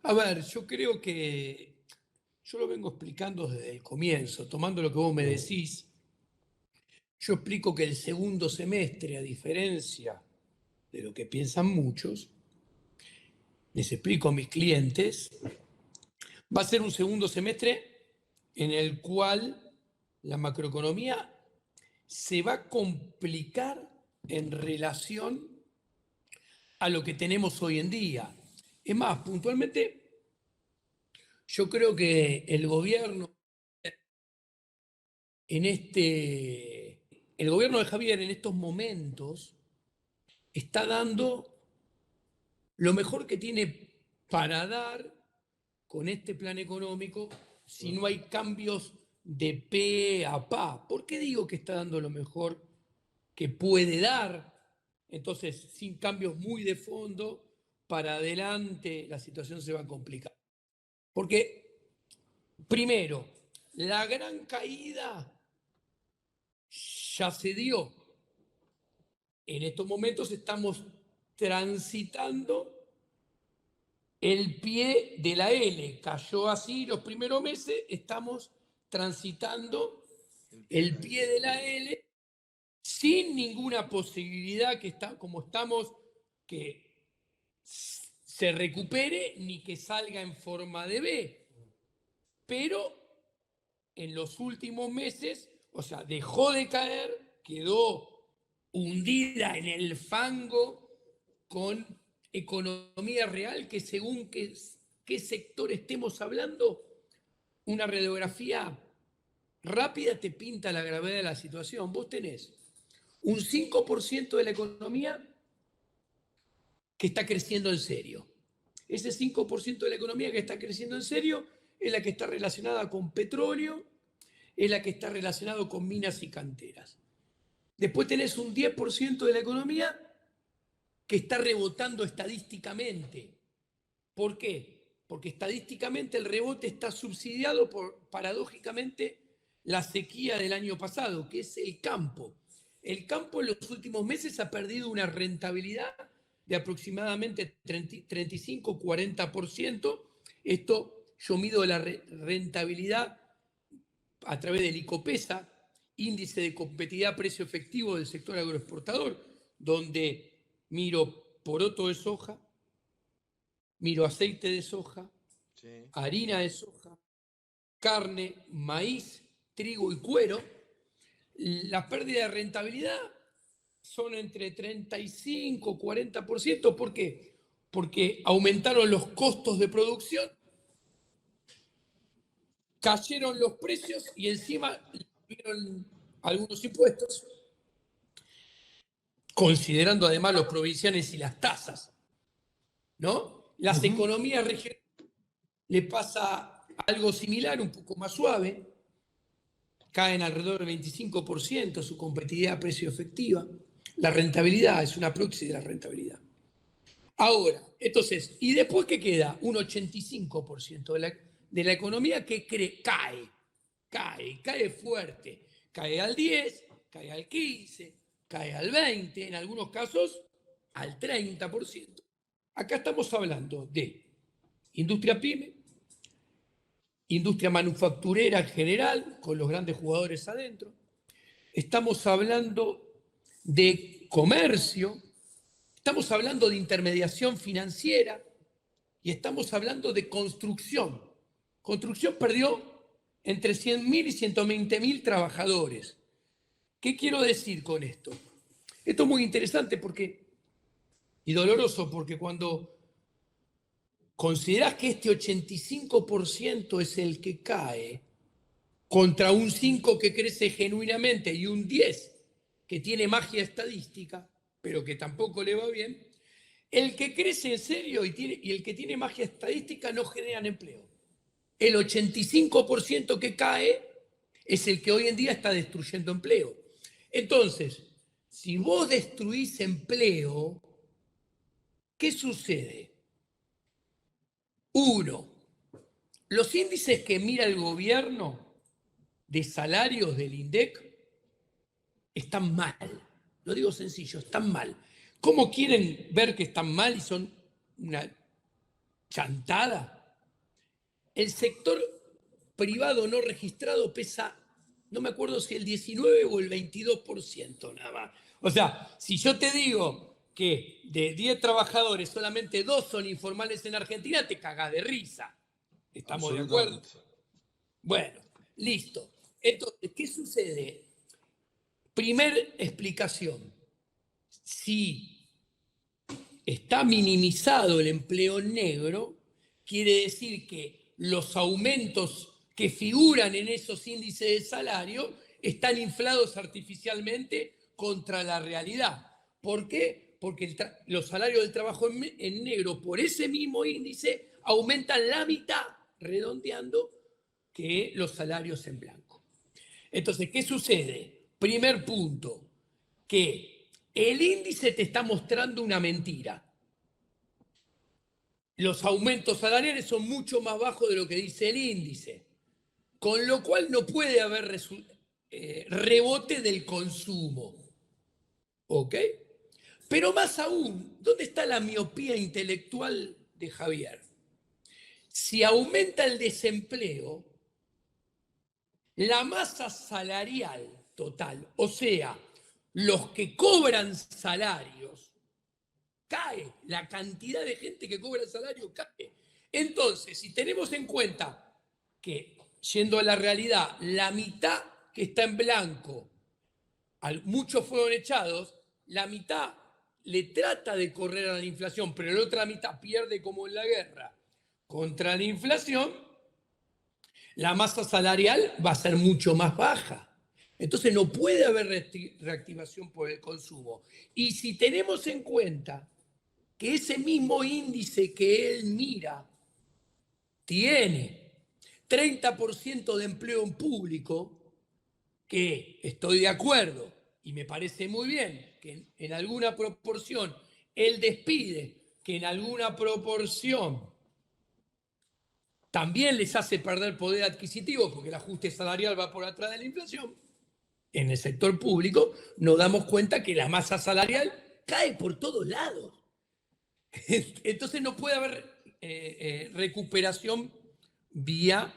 A ver, yo creo que yo lo vengo explicando desde el comienzo, tomando lo que vos me decís. Yo explico que el segundo semestre, a diferencia de lo que piensan muchos, les explico a mis clientes, va a ser un segundo semestre en el cual la macroeconomía se va a complicar en relación a lo que tenemos hoy en día. Es más, puntualmente, yo creo que el gobierno el gobierno de Javier en estos momentos está dando lo mejor que tiene para dar con este plan económico si no hay cambios de pe a pa. ¿Por qué digo que está dando lo mejor que puede dar? Entonces, sin cambios muy de fondo, para adelante la situación se va a complicar. Porque, primero, la gran caída ya se dio. En estos momentos estamos transitando el pie de la L. Cayó así los primeros meses, estamos transitando el pie de la L sin ninguna posibilidad que está, como estamos, que se recupere ni que salga en forma de B. Pero en los últimos meses, o sea, dejó de caer, quedó hundida en el fango con economía real que según qué sector estemos hablando, una radiografía rápida te pinta la gravedad de la situación. Vos tenés un 5% de la economía que está creciendo en serio. Ese 5% de la economía que está creciendo en serio es la que está relacionada con petróleo, es la que está relacionada con minas y canteras. Después tenés un 10% de la economía que está rebotando estadísticamente. ¿Por qué? Porque estadísticamente el rebote está subsidiado por, paradójicamente, la sequía del año pasado, que es el campo. El campo en los últimos meses ha perdido una rentabilidad de aproximadamente 35-40%. Esto yo mido la rentabilidad a través del ICOPESA, índice de competitividad precio efectivo del sector agroexportador, donde miro poroto de soja, miro aceite de soja, sí, harina de soja, carne, maíz, trigo y cuero. La pérdida de rentabilidad son entre 35 y 40%. ¿Por qué? Porque aumentaron los costos de producción, cayeron los precios y encima tuvieron algunos impuestos, considerando además los provinciales y las tasas, ¿no? Las economías regionales le pasa algo similar, un poco más suave, caen alrededor del 25% su competitividad precio efectiva. La rentabilidad es una proxy de la rentabilidad. Ahora, entonces, ¿y después qué queda? Un 85% de la economía que cae fuerte. Cae al 10, cae al 15, cae al 20, en algunos casos al 30%. Acá estamos hablando de industria pyme, industria manufacturera en general, con los grandes jugadores adentro. Estamos hablando de comercio, estamos hablando de intermediación financiera y estamos hablando de construcción. Construcción perdió entre 100.000 y 120.000 trabajadores. ¿Qué quiero decir con esto? Esto es muy interesante y doloroso porque cuando considerás que este 85% es el que cae contra un 5 que crece genuinamente y un 10 que tiene magia estadística, pero que tampoco le va bien, el que crece en serio y el que tiene magia estadística no generan empleo. El 85% que cae es el que hoy en día está destruyendo empleo. Entonces, si vos destruís empleo, ¿qué sucede? Uno, los índices que mira el gobierno de salarios del INDEC están mal. Lo digo sencillo, están mal. ¿Cómo quieren ver que están mal y son una chantada. El sector privado no registrado pesa, no me acuerdo si el 19 o el 22% nada más. O sea, si yo te digo que de 10 trabajadores solamente 2 son informales en Argentina, te cagás de risa. ¿Estamos de acuerdo? Bueno, listo. Entonces, ¿qué sucede? Primer explicación. Si está minimizado el empleo negro, quiere decir que los aumentos que figuran en esos índices de salario están inflados artificialmente contra la realidad. ¿Por qué? Porque los salarios del trabajo en negro por ese mismo índice aumentan la mitad, redondeando, que los salarios en blanco. Entonces, ¿qué sucede? Primer punto, que el índice te está mostrando una mentira. Los aumentos salariales son mucho más bajos de lo que dice el índice, con lo cual no puede haber rebote del consumo. ¿Ok? Pero más aún, ¿dónde está la miopía intelectual de Javier? Si aumenta el desempleo, la masa salarial total, o sea, los que cobran salarios, cae. La cantidad de gente que cobra el salario cae. Entonces, si tenemos en cuenta que, yendo a la realidad, la mitad que está en blanco, muchos fueron echados, la mitad le trata de correr a la inflación, pero la otra mitad pierde como en la guerra contra la inflación, la masa salarial va a ser mucho más baja. Entonces no puede haber reactivación por el consumo. Y si tenemos en cuenta que ese mismo índice que él mira tiene 30% de empleo en público, que estoy de acuerdo y me parece muy bien que en alguna proporción él despide, que en alguna proporción también les hace perder poder adquisitivo porque el ajuste salarial va por atrás de la inflación, en el sector público nos damos cuenta que la masa salarial cae por todos lados. Entonces no puede haber recuperación vía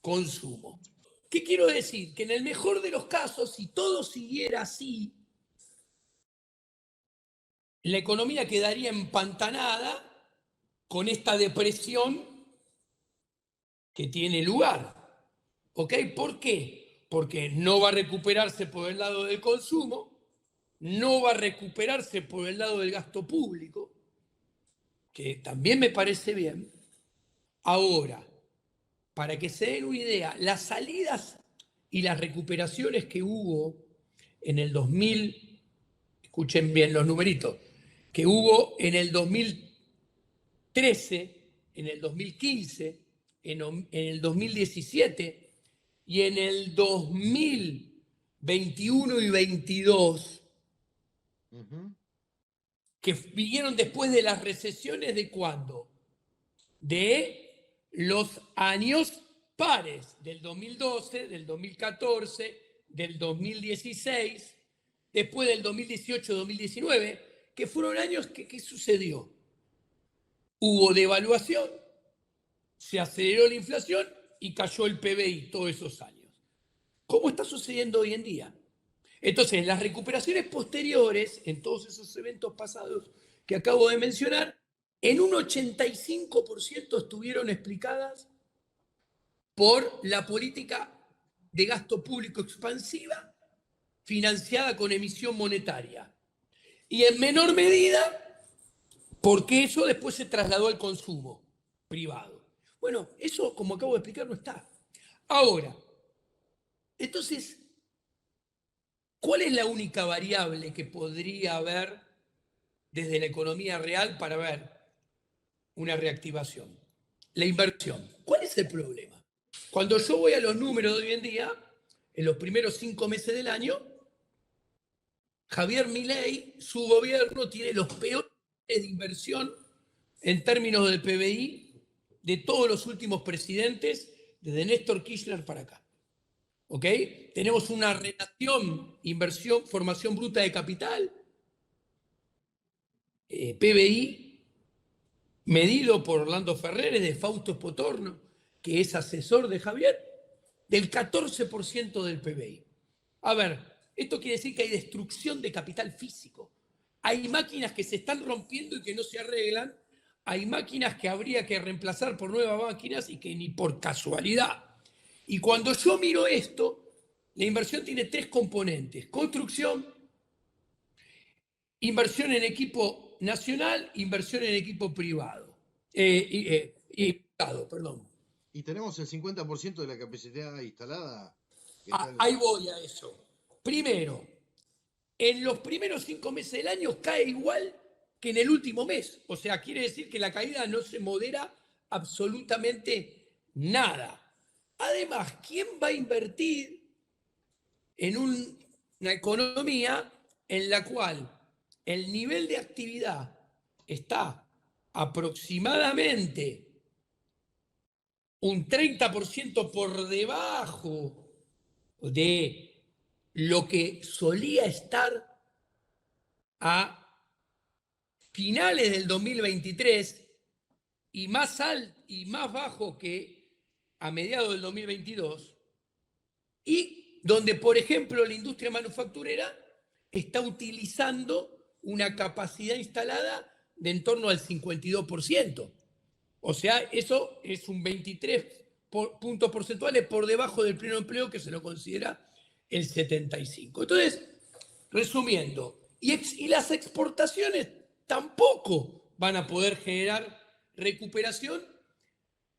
consumo. ¿Qué quiero decir? Que en el mejor de los casos, si todo siguiera así, la economía quedaría empantanada con esta depresión que tiene lugar. ¿Ok? ¿Por qué? Porque no va a recuperarse por el lado del consumo, no va a recuperarse por el lado del gasto público, que también me parece bien. Ahora, para que se den una idea, las salidas y las recuperaciones que hubo en el 2000, escuchen bien los numeritos, que hubo en el 2013, en el 2015, en el 2017 y en el 2021 y 22, que vinieron después de las recesiones de ¿cuándo? De los años pares, del 2012, del 2014, del 2016, después del 2018-2019, que fueron años que ¿qué sucedió? Hubo devaluación, se aceleró la inflación y cayó el PBI todos esos años. ¿Cómo está sucediendo hoy en día? Entonces, las recuperaciones posteriores, en todos esos eventos pasados que acabo de mencionar, en un 85% estuvieron explicadas por la política de gasto público expansiva financiada con emisión monetaria. Y en menor medida, porque eso después se trasladó al consumo privado. Bueno, eso, como acabo de explicar, no está. Ahora, entonces, ¿cuál es la única variable que podría haber desde la economía real para ver una reactivación? La inversión. ¿Cuál es el problema? Cuando yo voy a los números de hoy en día, en los primeros 5 meses del año, Javier Milei, su gobierno, tiene los peores de inversión en términos del PBI de todos los últimos presidentes, desde Néstor Kirchner para acá. ¿Ok? Tenemos una relación inversión, formación bruta de capital, PBI, medido por Orlando Ferreres, de Fausto Spotorno, que es asesor de Javier, del 14% del PBI. A ver, esto quiere decir que hay destrucción de capital físico. Hay máquinas que se están rompiendo y que no se arreglan. Hay máquinas que habría que reemplazar por nuevas máquinas y que ni por casualidad. Y cuando yo miro esto, la inversión tiene 3 componentes: construcción, inversión en equipo nacional, inversión en equipo privado. Privado, perdón. Y tenemos el 50% de la capacidad instalada. Que está Ahí voy a eso. Primero, en los primeros 5 meses del año cae igual que en el último mes. O sea, quiere decir que la caída no se modera absolutamente nada. Además, ¿quién va a invertir en una economía en la cual el nivel de actividad está aproximadamente un 30% por debajo de lo que solía estar a finales del 2023 y más alto y más bajo que a mediados del 2022, y donde, por ejemplo, la industria manufacturera está utilizando una capacidad instalada de en torno al 52%. O sea, eso es un 23 puntos porcentuales por debajo del pleno empleo, que se lo considera el 75. Entonces, resumiendo, y las exportaciones tampoco van a poder generar recuperación.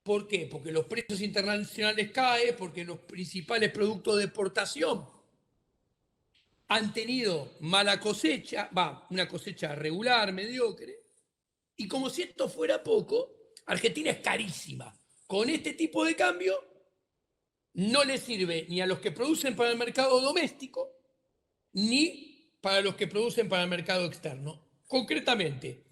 ¿Por qué? Porque los precios internacionales caen, porque los principales productos de exportación han tenido mala cosecha, una cosecha regular, mediocre, y como si esto fuera poco, Argentina es carísima. Con este tipo de cambio no le sirve ni a los que producen para el mercado doméstico, ni para los que producen para el mercado externo. Concretamente,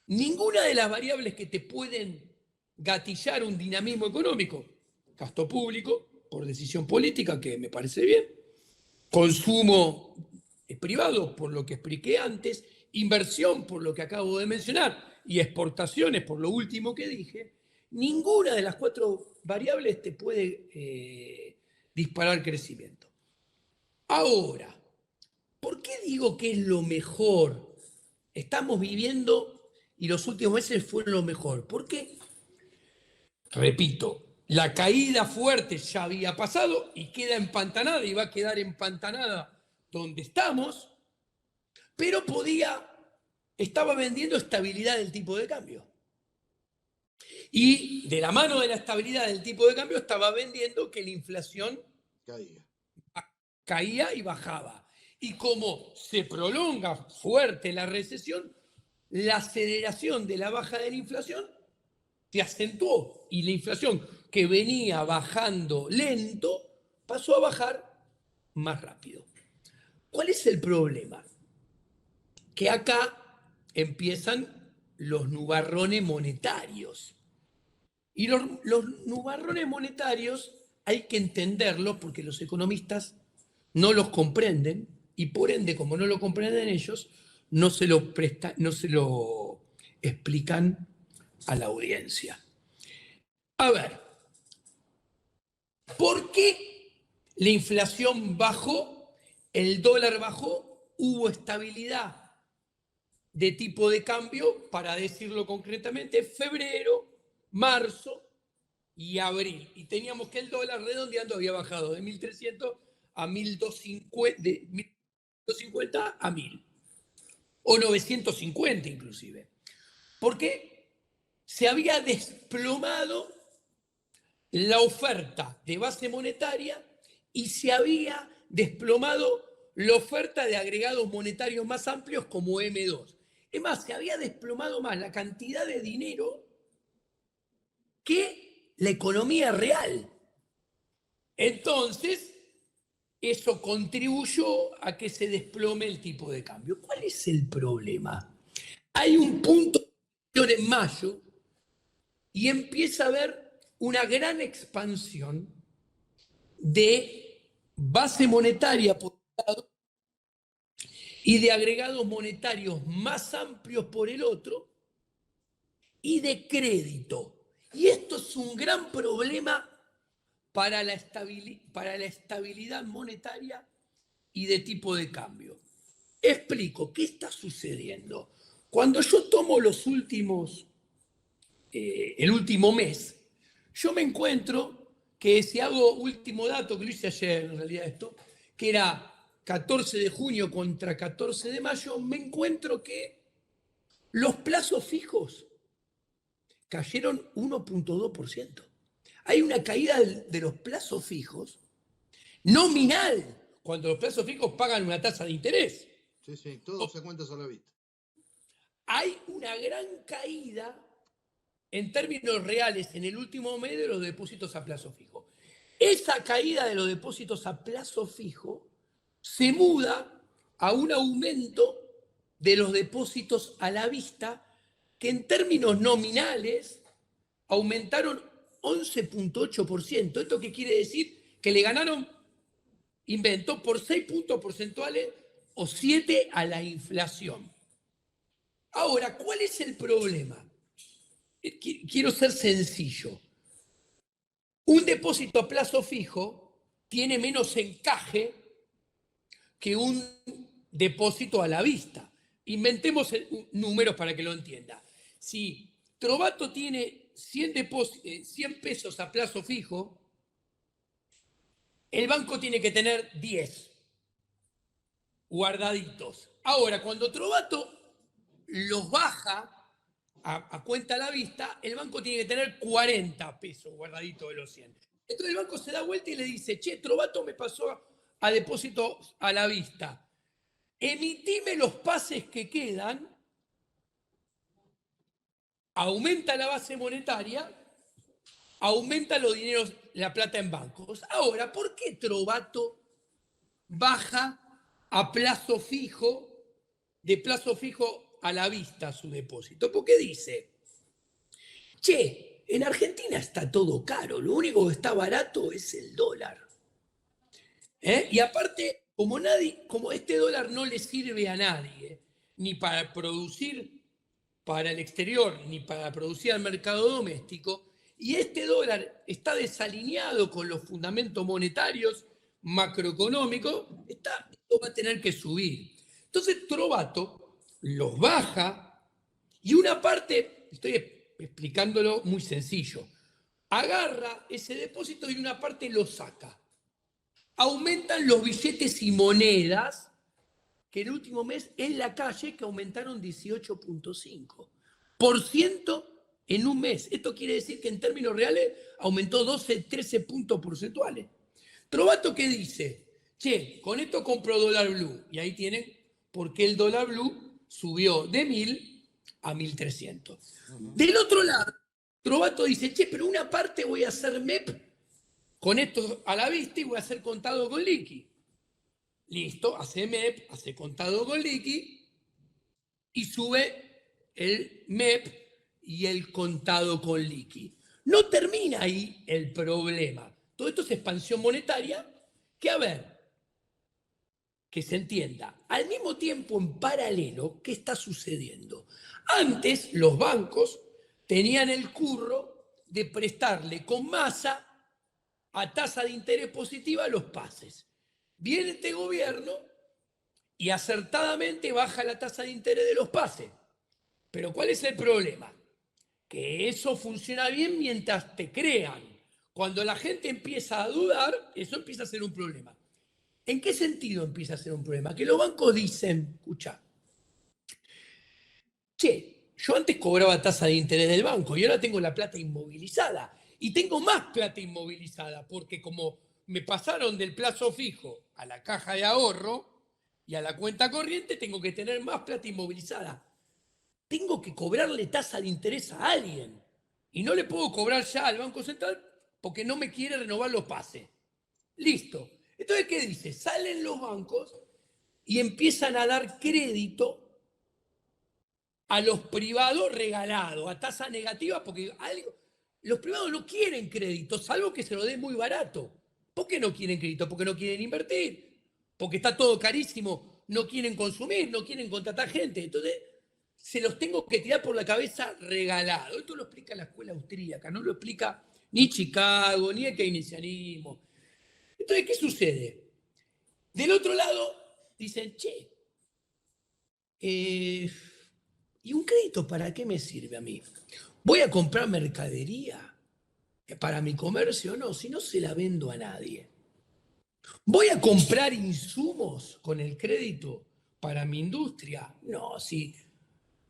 ninguna de las variables que te pueden gatillar un dinamismo económico: gasto público, por decisión política, que me parece bien; consumo privado, por lo que expliqué antes; inversión, por lo que acabo de mencionar; y exportaciones, por lo último que dije. Ninguna de las 4 variables te puede disparar crecimiento. Ahora, ¿por qué digo que es lo mejor? Estamos viviendo, y los últimos meses fueron lo mejor. ¿Por qué? Repito, la caída fuerte ya había pasado y queda empantanada, y va a quedar empantanada donde estamos, pero estaba vendiendo estabilidad del tipo de cambio. Y de la mano de la estabilidad del tipo de cambio estaba vendiendo que la inflación caía y bajaba. Y como se prolonga fuerte la recesión, la aceleración de la baja de la inflación se acentuó, y la inflación, que venía bajando lento, pasó a bajar más rápido. ¿Cuál es el problema? Que acá empiezan los nubarrones monetarios. Y los nubarrones monetarios hay que entenderlos porque los economistas no los comprenden, y por ende, como no lo comprenden ellos, no se lo explican a la audiencia. A ver, ¿por qué la inflación bajó, el dólar bajó, hubo estabilidad de tipo de cambio, para decirlo concretamente, febrero, marzo y abril? Y teníamos que el dólar, redondeando, había bajado de 1.300 a 1.250, de 1.250 a 1.000, o 950 inclusive. Porque se había desplomado la oferta de base monetaria y se había desplomado la oferta de agregados monetarios más amplios como M2. Es más, se había desplomado más la cantidad de dinero que la economía real. Entonces, eso contribuyó a que se desplome el tipo de cambio. ¿Cuál es el problema? Hay un punto en mayo y empieza a haber una gran expansión de base monetaria por un lado y de agregados monetarios más amplios por el otro, y de crédito. Y esto es un gran problema para la estabilidad monetaria y de tipo de cambio. Explico, ¿qué está sucediendo? Cuando yo tomo el último mes, yo me encuentro que si hago último dato, que lo hice ayer en realidad esto, que era 14 de junio contra 14 de mayo, me encuentro que los plazos fijos cayeron 1,2%. Hay una caída de los plazos fijos nominal, cuando los plazos fijos pagan una tasa de interés. Sí, sí, todos a cuentas a la vista. Hay una gran caída en términos reales en el último mes de los depósitos a plazo fijo. Esa caída de los depósitos a plazo fijo se muda a un aumento de los depósitos a la vista que en términos nominales aumentaron 11,8%. ¿Esto qué quiere decir? Que le ganaron, inventó, por 6 puntos porcentuales o 7 a la inflación. Ahora, ¿cuál es el problema? Quiero ser sencillo. Un depósito a plazo fijo tiene menos encaje que un depósito a la vista. Inventemos números para que lo entienda. Si Trovato tiene 100 pesos a plazo fijo, el banco tiene que tener 10 guardaditos. Ahora, cuando Trovato los baja a cuenta a la vista, el banco tiene que tener 40 pesos guardaditos de los 100. Entonces el banco se da vuelta y le dice, che, Trovato me pasó a depósito a la vista. Emitime los pases que quedan, aumenta la base monetaria, aumenta los dineros, la plata en bancos. Ahora, ¿por qué Trovato baja a plazo fijo, de plazo fijo a la vista su depósito? Porque dice, che, en Argentina está todo caro, lo único que está barato es el dólar. Y aparte, como este dólar no le sirve a nadie, ni para producir para el exterior, ni para producir al mercado doméstico, y este dólar está desalineado con los fundamentos monetarios, macroeconómicos, esto va a tener que subir. Entonces Trovato los baja y una parte, estoy explicándolo muy sencillo, agarra ese depósito y una parte lo saca. Aumentan los billetes y monedas, que el último mes en la calle que aumentaron 18,5% en un mes. Esto quiere decir que en términos reales aumentó 12, 13 puntos porcentuales. Trovato, ¿qué dice? Che, con esto compro dólar blue. Y ahí tienen por qué el dólar blue subió de 1.000 a 1.300. Del otro lado, Trovato dice, che, pero una parte voy a hacer MEP con esto a la vista y voy a hacer contado con liqui. Listo, hace MEP, hace contado con liqui y sube el MEP y el contado con liqui. No termina ahí el problema. Todo esto es expansión monetaria que, a ver, que se entienda. Al mismo tiempo, en paralelo, ¿qué está sucediendo? Antes los bancos tenían el curro de prestarle con masa a tasa de interés positiva los pases. Viene este gobierno y acertadamente baja la tasa de interés de los pases. Pero ¿cuál es el problema? Que eso funciona bien mientras te crean. Cuando la gente empieza a dudar, eso empieza a ser un problema. ¿En qué sentido empieza a ser un problema? Que los bancos dicen, escucha, che, yo antes cobraba tasa de interés del banco y ahora tengo la plata inmovilizada. Y tengo más plata inmovilizada porque como me pasaron del plazo fijo a la caja de ahorro y a la cuenta corriente, tengo que tener más plata inmovilizada. Tengo que cobrarle tasa de interés a alguien. Y no le puedo cobrar ya al Banco Central porque no me quiere renovar los pases. Listo. Entonces, ¿qué dice? Salen los bancos y empiezan a dar crédito a los privados regalados, a tasa negativa, porque los privados no quieren crédito, salvo que se lo den muy barato. ¿Por qué no quieren crédito? Porque no quieren invertir, porque está todo carísimo, no quieren consumir, no quieren contratar gente. Entonces, se los tengo que tirar por la cabeza regalado. Esto lo explica la escuela austríaca, no lo explica ni Chicago, ni el keynesianismo. Entonces, ¿qué sucede? Del otro lado, dicen, che, ¿y un crédito para qué me sirve a mí? ¿Voy a comprar mercadería para mi comercio? No, si no se la vendo a nadie. ¿Voy a comprar insumos con el crédito para mi industria? No, si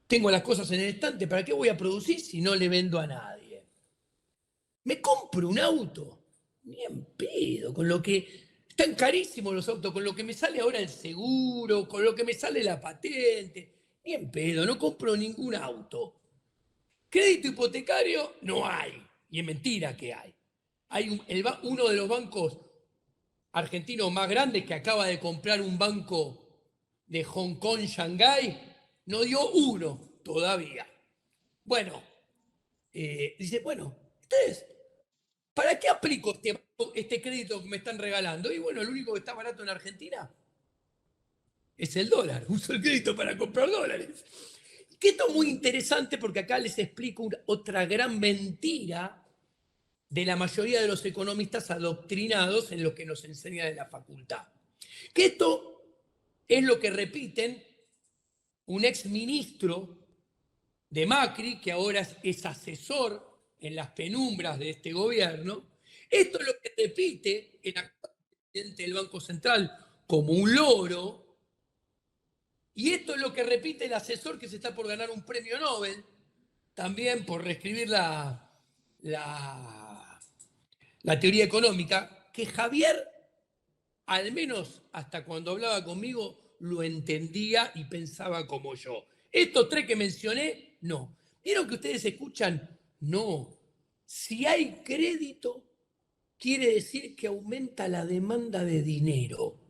tengo las cosas en el estante, ¿para qué voy a producir si no le vendo a nadie? ¿Me compro un auto? Ni en pedo, con lo que están carísimos los autos, con lo que me sale ahora el seguro, con lo que me sale la patente. Ni en pedo, no compro ningún auto. Crédito hipotecario no hay, y es mentira que hay. Hay uno de los bancos argentinos más grandes que acaba de comprar un banco de Hong Kong, Shanghái, no dio uno todavía. Bueno, dice, bueno, entonces, ¿para qué aplico este crédito que me están regalando? Y bueno, el único que está barato en Argentina es el dólar. Uso el crédito para comprar dólares. Que esto es muy interesante porque acá les explico otra gran mentira de la mayoría de los economistas adoctrinados en lo que nos enseña en la facultad. Que esto es lo que repiten un ex ministro de Macri, que ahora es asesor en las penumbras de este gobierno. Esto es lo que repite el actual presidente del Banco Central como un loro. Y esto es lo que repite el asesor que se está por ganar un premio Nobel, también por reescribir la teoría económica, que Javier, al menos hasta cuando hablaba conmigo, lo entendía y pensaba como yo. Estos tres que mencioné, no. ¿Vieron que ustedes escuchan? No. Si hay crédito, quiere decir que aumenta la demanda de dinero.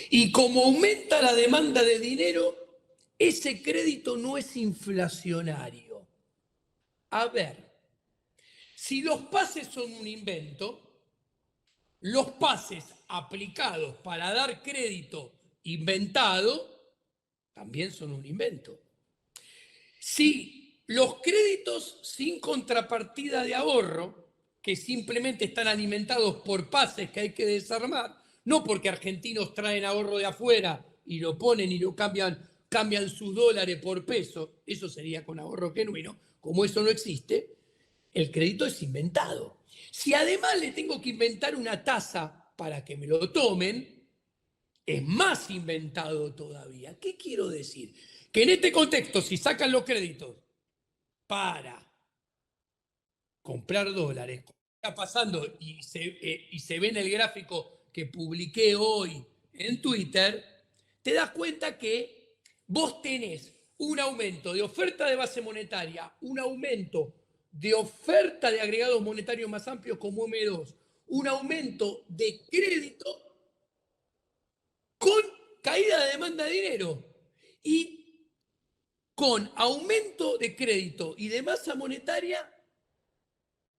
Y como aumenta la demanda de dinero, ese crédito no es inflacionario. A ver, si los pases son un invento, los pases aplicados para dar crédito inventado también son un invento. Si los créditos sin contrapartida de ahorro, que simplemente están alimentados por pases que hay que desarmar, no porque argentinos traen ahorro de afuera y lo ponen y lo cambian sus dólares por peso, eso sería con ahorro genuino, como eso no existe, el crédito es inventado. Si además le tengo que inventar una tasa para que me lo tomen, es más inventado todavía. ¿Qué quiero decir? Que en este contexto, si sacan los créditos para comprar dólares, como está pasando y se ve en el gráfico que publiqué hoy en Twitter, te das cuenta que vos tenés un aumento de oferta de base monetaria, un aumento de oferta de agregados monetarios más amplios como M2, un aumento de crédito con caída de demanda de dinero y con aumento de crédito y de masa monetaria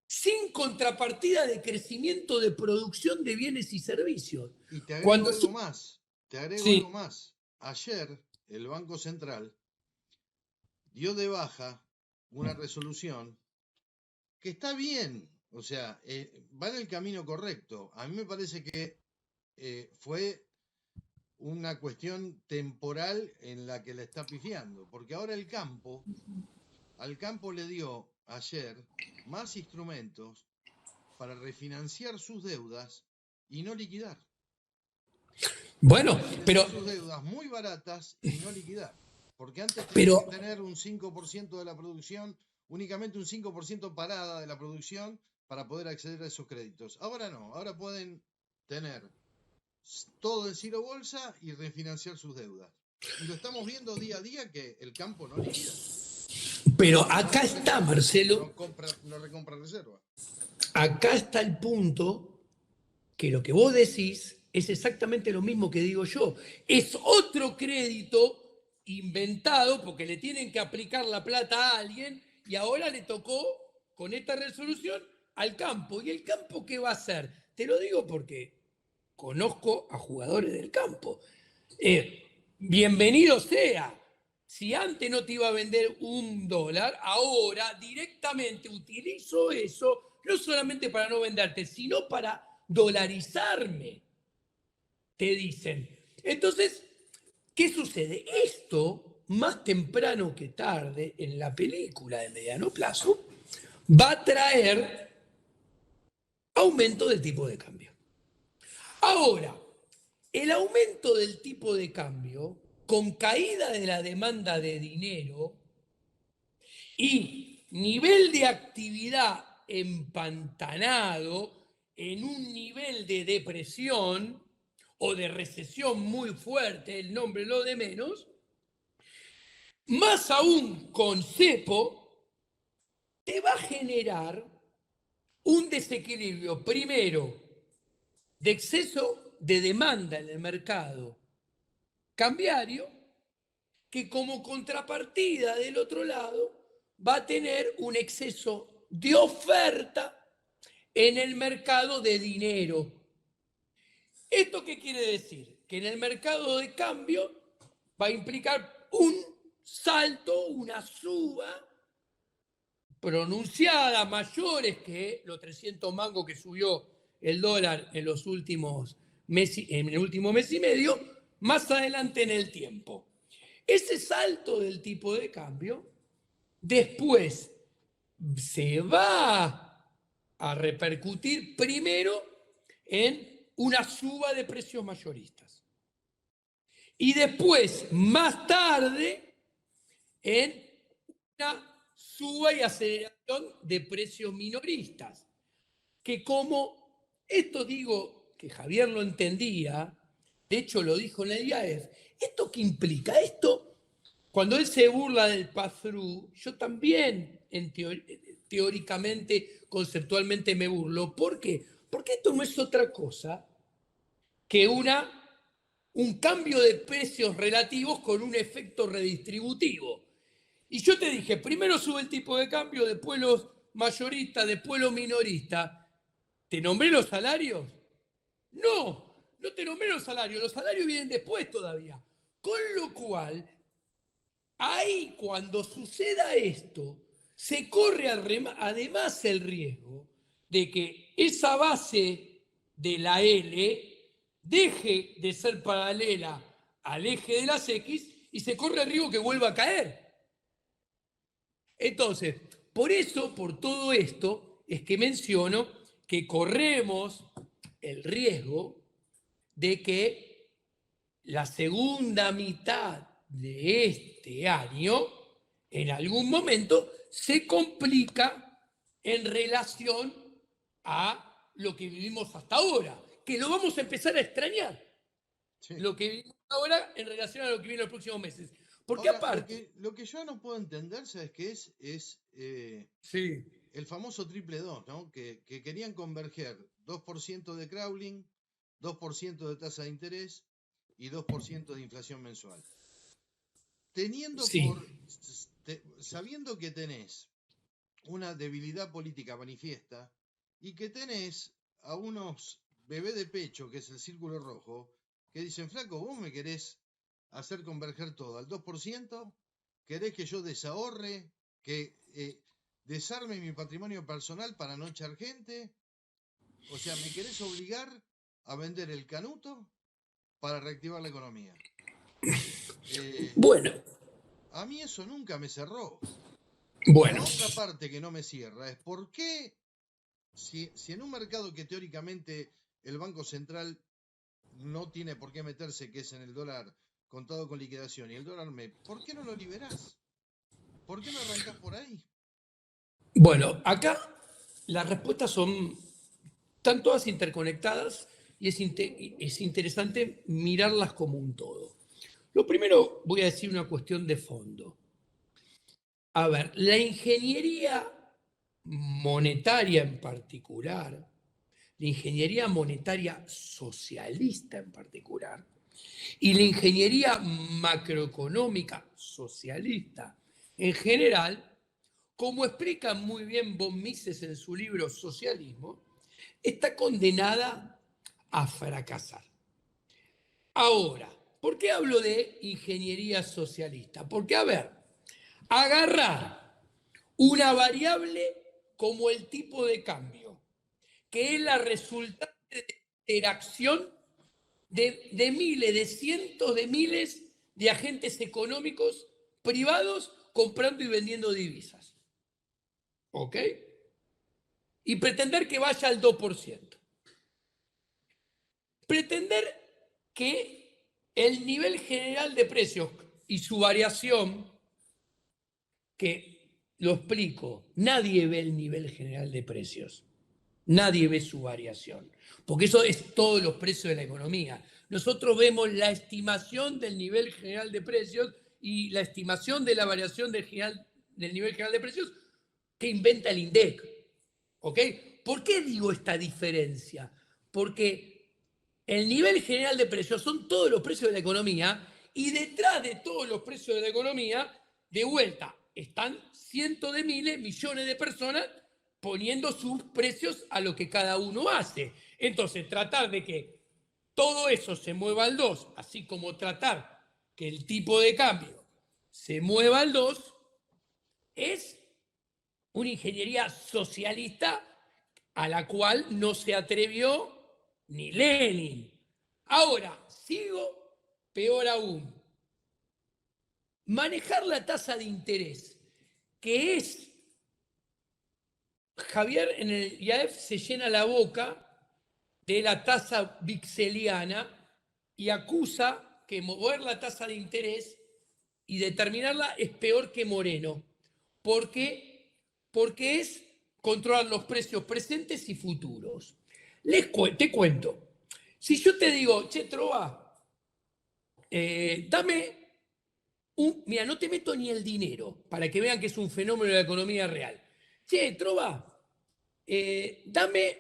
sin contrapartida de crecimiento de producción de bienes y servicios. Y te agrego Cuando algo más, te agrego sí, algo más. Ayer el Banco Central dio de baja una resolución que está bien, o sea, va en el camino correcto. A mí me parece que fue una cuestión temporal en la que le está pifiando, porque ahora al campo le dio ayer más instrumentos para refinanciar sus deudas y no liquidar. bueno, Refinanciar sus deudas muy baratas y no liquidar. Porque antes tenían que pero tener un 5% de la producción, únicamente un 5% parada de la producción para poder acceder a esos créditos. Ahora no, ahora pueden tener todo en cero bolsa y refinanciar sus deudas. Y lo estamos viendo día a día que el campo no liquida. acá está, Marcelo, No recompra reserva. acá está el punto que lo que vos decís es exactamente lo mismo que digo yo. Es otro crédito inventado porque le tienen que aplicar la plata a alguien y ahora le tocó con esta resolución al campo. ¿Y el campo qué va a hacer? Te lo digo porque conozco a jugadores del campo. Bienvenido sea. Si antes no te iba a vender $1, ahora directamente utilizo eso, no solamente para no venderte, sino para dolarizarme, te dicen. Entonces, ¿qué sucede? Esto, más temprano que tarde, en la película de mediano plazo, va a traer aumento del tipo de cambio. Ahora, el aumento del tipo de cambio, con caída de la demanda de dinero y nivel de actividad empantanado en un nivel de depresión o de recesión muy fuerte, el nombre lo de menos, más aún con cepo, te va a generar un desequilibrio, primero, de exceso de demanda en el mercado cambiario, que como contrapartida del otro lado va a tener un exceso de oferta en el mercado de dinero. ¿Esto qué quiere decir? Que en el mercado de cambio va a implicar un salto, una suba pronunciada, mayores que los 300 mangos que subió el dólar en los últimos meses, en el último mes y medio, más adelante en el tiempo. Ese salto del tipo de cambio después se va a repercutir primero en una suba de precios mayoristas y después, más tarde, en una suba y aceleración de precios minoristas, que como esto digo que Javier lo entendía, de hecho lo dijo en el IAEF, ¿esto qué implica? Esto, cuando él se burla del pass-through, yo también teóricamente, conceptualmente me burlo. ¿Por qué? Porque esto no es otra cosa que un cambio de precios relativos con un efecto redistributivo. Y yo te dije, primero sube el tipo de cambio, después los mayoristas, después los minoristas. ¿Te nombré los salarios? No, no te nombré los salarios vienen después todavía. Con lo cual, ahí cuando suceda esto, se corre además el riesgo de que esa base de la L deje de ser paralela al eje de las X y se corre el riesgo que vuelva a caer. Entonces, por eso, por todo esto, es que menciono que corremos el riesgo de que la segunda mitad de este año, en algún momento, se complica en relación a lo que vivimos hasta ahora, que lo vamos a empezar a extrañar, Sí. lo que vivimos ahora en relación a lo que viene en los próximos meses. Porque Ahora, aparte... lo que yo no puedo entender, ¿sabes qué es? Sí, El famoso triple 2, ¿no? Que querían converger 2% de crawling, 2% de tasa de interés y 2% de inflación mensual. sí. Sabiendo que tenés una debilidad política manifiesta y que tenés a unos bebés de pecho, que es el círculo rojo, que dicen, flaco, vos me querés hacer converger todo al 2%, querés que yo desahorre, que desarme mi patrimonio personal para no echar gente, o sea, me querés obligar a vender el canuto para reactivar la economía. Bueno, A mí eso nunca me cerró. La bueno. otra parte que no me cierra es por qué, si en un mercado que teóricamente el Banco Central no tiene por qué meterse, que es en el dólar contado con liquidación y el dólar MEP, ¿por qué no lo liberás? ¿Por qué no arrancás por ahí? Bueno, acá las respuestas están todas interconectadas y es interesante mirarlas como un todo. Lo primero, voy a decir una cuestión de fondo. A ver, la ingeniería monetaria en particular, la ingeniería monetaria socialista en particular, y la ingeniería macroeconómica socialista en general, como explica muy bien von Mises en su libro Socialismo, está condenada a fracasar. Ahora, ¿Por qué hablo de ingeniería socialista? Porque, a ver, agarrar una variable como el tipo de cambio, que es la resultante de interacción de miles, de cientos de miles de agentes económicos privados comprando y vendiendo divisas. ¿Ok? Y pretender que vaya al 2%. Pretender que el nivel general de precios y su variación, que lo explico, nadie ve el nivel general de precios, nadie ve su variación, porque eso es todos los precios de la economía. Nosotros vemos la estimación del nivel general de precios y la estimación de la variación del nivel general de precios que inventa el INDEC. ¿Ok? ¿Por qué digo esta diferencia? Porque el nivel general de precios son todos los precios de la economía y detrás de todos los precios de la economía, de vuelta, están cientos de miles, millones de personas poniendo sus precios a lo que cada uno hace. Entonces, tratar de que todo eso se mueva al 2, así como tratar que el tipo de cambio se mueva al 2, es una ingeniería socialista a la cual no se atrevió ni Lenin. Ahora, sigo peor aún. Manejar la tasa de interés, que es, Javier en el IAEF se llena la boca de la tasa vixeliana y acusa que mover la tasa de interés y determinarla es peor que Moreno. ¿Por qué? Porque es controlar los precios presentes y futuros. Te cuento. Si yo te digo, che, Trova, dame mira, no te meto ni el dinero para que vean que es un fenómeno de la economía real. Che, Trova, dame,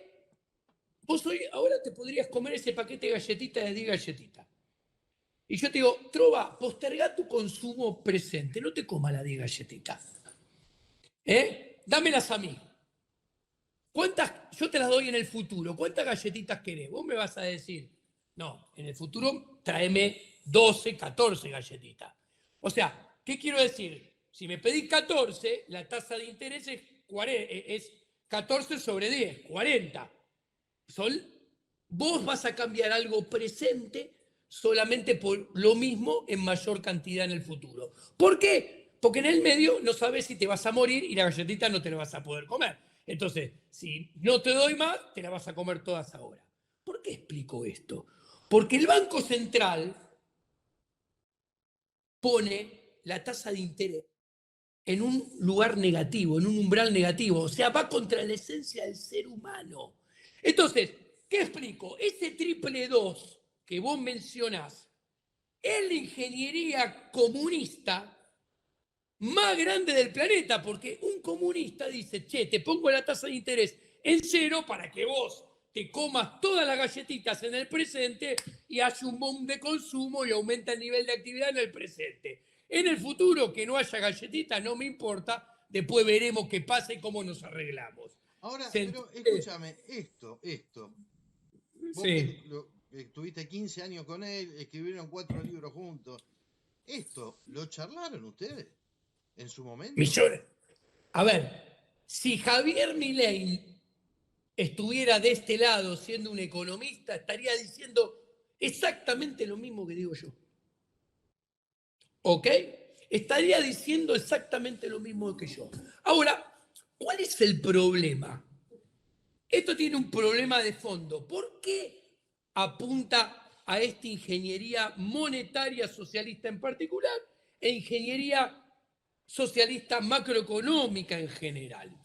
vos hoy, ahora te podrías comer ese paquete de galletitas de 10 galletitas. Y yo te digo, Trova, posterga tu consumo presente, no te comas las 10 galletitas. Dámelas a mí. Yo te las doy en el futuro. ¿Cuántas galletitas querés? Vos me vas a decir, no, en el futuro tráeme 12, 14 galletitas. O sea, ¿qué quiero decir? Si me pedís 14, la tasa de interés es 14 sobre 10, 40. Vos vas a cambiar algo presente solamente por lo mismo en mayor cantidad en el futuro. ¿Por qué? Porque en el medio no sabes si te vas a morir y la galletita no te la vas a poder comer. Entonces, si no te doy más, te la vas a comer todas ahora. ¿Por qué explico esto? Porque el Banco Central pone la tasa de interés en un lugar negativo, en un umbral negativo. O sea, va contra la esencia del ser humano. Entonces, ¿qué explico? Ese triple 2 que vos mencionás es la ingeniería comunista más grande del planeta, porque un comunista dice, che, te pongo la tasa de interés en 0 para que vos te comas todas las galletitas en el presente y hace un boom de consumo y aumenta el nivel de actividad en el presente. En el futuro, que no haya galletitas, no me importa, después veremos qué pasa y cómo nos arreglamos. Ahora, pero escúchame, esto. Vos Sí. que tuviste 15 años con él, escribieron 4 libros juntos. ¿Esto lo charlaron ustedes en su momento? Millones. A ver, si Javier Milei estuviera de este lado siendo un economista, estaría diciendo exactamente lo mismo que digo yo. ¿Ok? Estaría diciendo exactamente lo mismo que yo. Ahora, ¿cuál es el problema? Esto tiene un problema de fondo. ¿Por qué apunta a esta ingeniería monetaria socialista en particular e ingeniería socialista macroeconómica en general?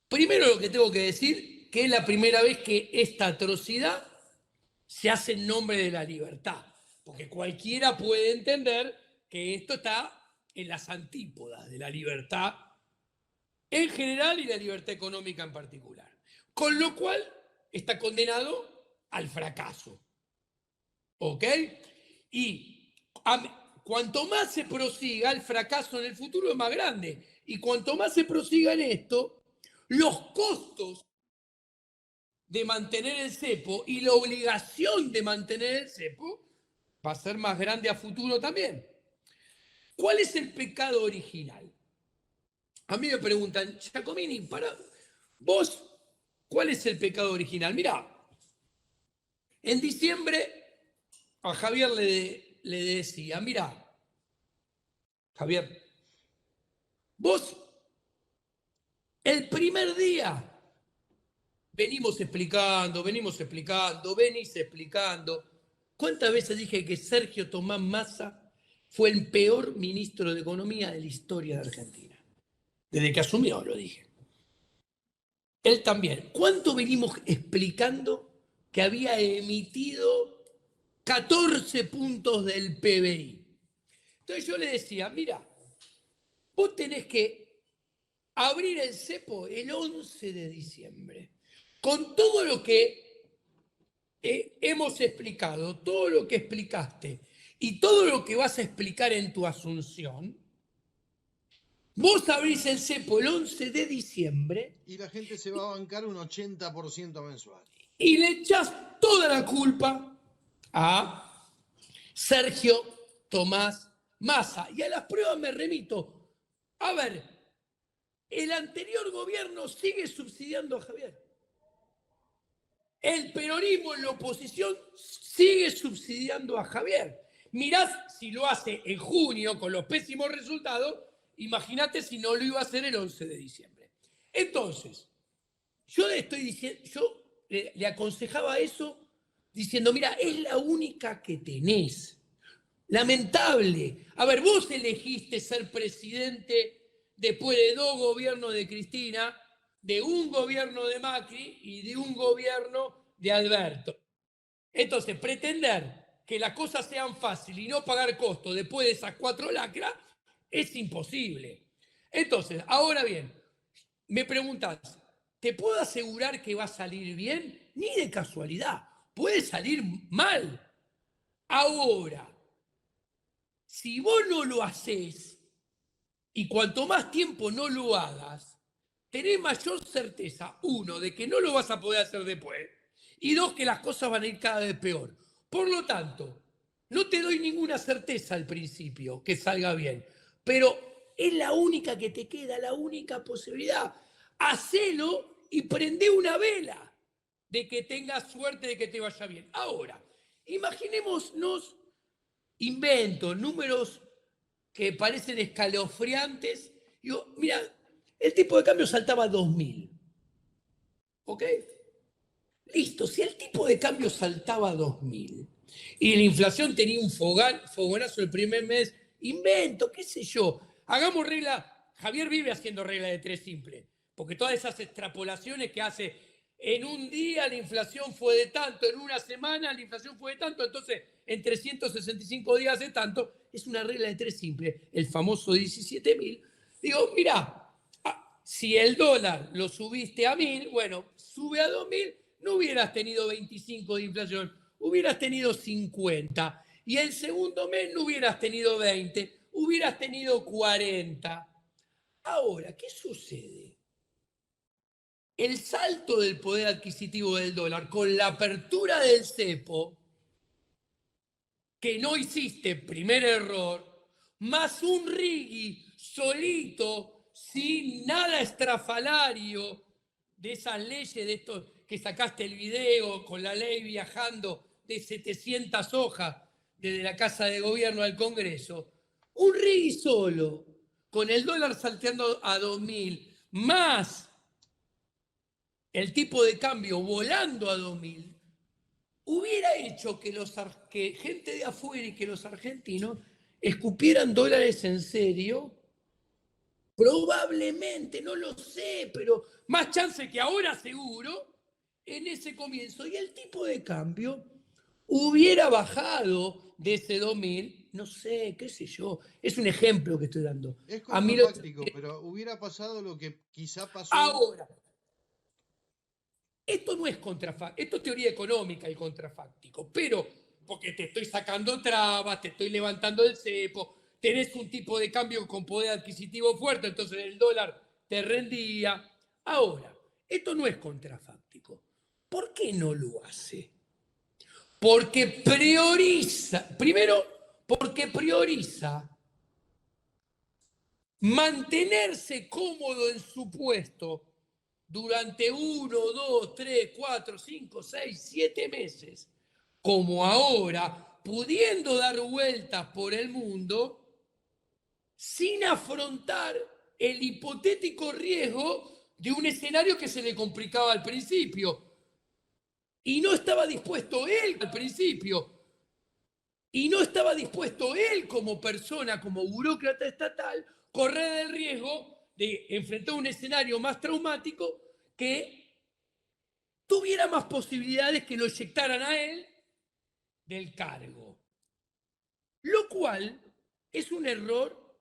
Primero lo que tengo que decir, que es la primera vez que esta atrocidad se hace en nombre de la libertad, porque cualquiera puede entender que esto está en las antípodas de la libertad en general y la libertad económica en particular. Con lo cual está condenado al fracaso. ¿Ok? Y cuanto más se prosiga, el fracaso en el futuro es más grande. Y cuanto más se prosiga en esto, los costos de mantener el cepo y la obligación de mantener el cepo va a ser más grande a futuro también. ¿Cuál es el pecado original? A mí me preguntan, Giacomini, para vos, ¿cuál es el pecado original? Mirá, en diciembre a Javier le decía, mirá, Javier, vos el primer día venís explicando. ¿Cuántas veces dije que Sergio Tomás Massa fue el peor ministro de Economía de la historia de Argentina? Desde que asumió, lo dije. Él también. ¿Cuánto venimos explicando que había emitido 14 puntos del PBI? Entonces yo le decía, mira, vos tenés que abrir el cepo el 11 de diciembre. Con todo lo que hemos explicado, todo lo que explicaste y todo lo que vas a explicar en tu asunción, vos abrís el cepo el 11 de diciembre Y la gente se va a bancar un 80% mensual. y le echás toda la culpa a Sergio Tomás Massa. Y a las pruebas me remito. A ver, el anterior gobierno sigue subsidiando a Javier. El peronismo en la oposición sigue subsidiando a Javier. Mirás si lo hace en junio con los pésimos resultados, imagínate si no lo iba a hacer el 11 de diciembre. Entonces, yo le estoy diciendo, yo le aconsejaba eso diciendo, mira, es la única que tenés. Lamentable. A ver, vos elegiste ser presidente después de 2 gobiernos de Cristina, de un gobierno de Macri y de un gobierno de Alberto. Entonces, pretender que las cosas sean fáciles y no pagar costos después de esas 4 lacras es imposible. Entonces, ahora bien, me preguntás, ¿te puedo asegurar que va a salir bien? Ni de casualidad, puede salir mal. Ahora, si vos no lo hacés, y cuanto más tiempo no lo hagas, tenés mayor certeza, uno, de que no lo vas a poder hacer después, y dos, que las cosas van a ir cada vez peor. Por lo tanto, no te doy ninguna certeza al principio que salga bien, pero es la única que te queda, la única posibilidad. Hacelo y prende una vela de que tengas suerte de que te vaya bien. Ahora, imaginémonos inventos, números que parecen escalofriantes. Digo, mira, el tipo de cambio saltaba a 2000. ¿Ok? Listo, si el tipo de cambio saltaba a 2000 y la inflación tenía un fogonazo el primer mes, invento, qué sé yo, hagamos regla. Javier vive haciendo regla de 3 simple, porque todas esas extrapolaciones que hace en un día la inflación fue de tanto, en una semana la inflación fue de tanto, entonces en 365 días de tanto, es una regla de 3 simple, el famoso 17.000. Digo, mira, si el dólar lo subiste a 1000, bueno, sube a 2000, no hubieras tenido 25 de inflación, hubieras tenido 50. Y el segundo mes no hubieras tenido 20, hubieras tenido 40. Ahora, ¿qué sucede? El salto del poder adquisitivo del dólar con la apertura del cepo, que no hiciste, primer error, más un Riggi solito, sin nada estrafalario de esas leyes, de estos que sacaste el video con la ley viajando de 700 hojas desde la Casa de Gobierno al Congreso, un Riggi solo, con el dólar salteando a 2000, más el tipo de cambio volando a 2000, hubiera hecho que gente de afuera y que los argentinos escupieran dólares en serio. Probablemente, no lo sé, pero más chance que ahora seguro en ese comienzo. Y el tipo de cambio hubiera bajado de ese 2000, no sé, qué sé yo. Es un ejemplo que estoy dando. Es A mí contrafáctico, pero hubiera pasado lo que quizá pasó. ahora, esto no es contrafáctico, esto es teoría económica y contrafáctico, pero porque te estoy sacando trabas, te estoy levantando el cepo, tenés un tipo de cambio con poder adquisitivo fuerte, entonces el dólar te rendía. Ahora, esto no es contrafáctico. ¿Por qué no lo hace? porque prioriza, primero, porque prioriza mantenerse cómodo en su puesto durante 1, 2, 3, 4, 5, 6, 7 meses, como ahora, pudiendo dar vueltas por el mundo sin afrontar el hipotético riesgo de un escenario que se le complicaba al principio. Y no estaba dispuesto él al principio. Y no estaba dispuesto él como persona, como burócrata estatal, correr el riesgo de enfrentar un escenario más traumático que tuviera más posibilidades que lo eyectaran a él del cargo. Lo cual es un error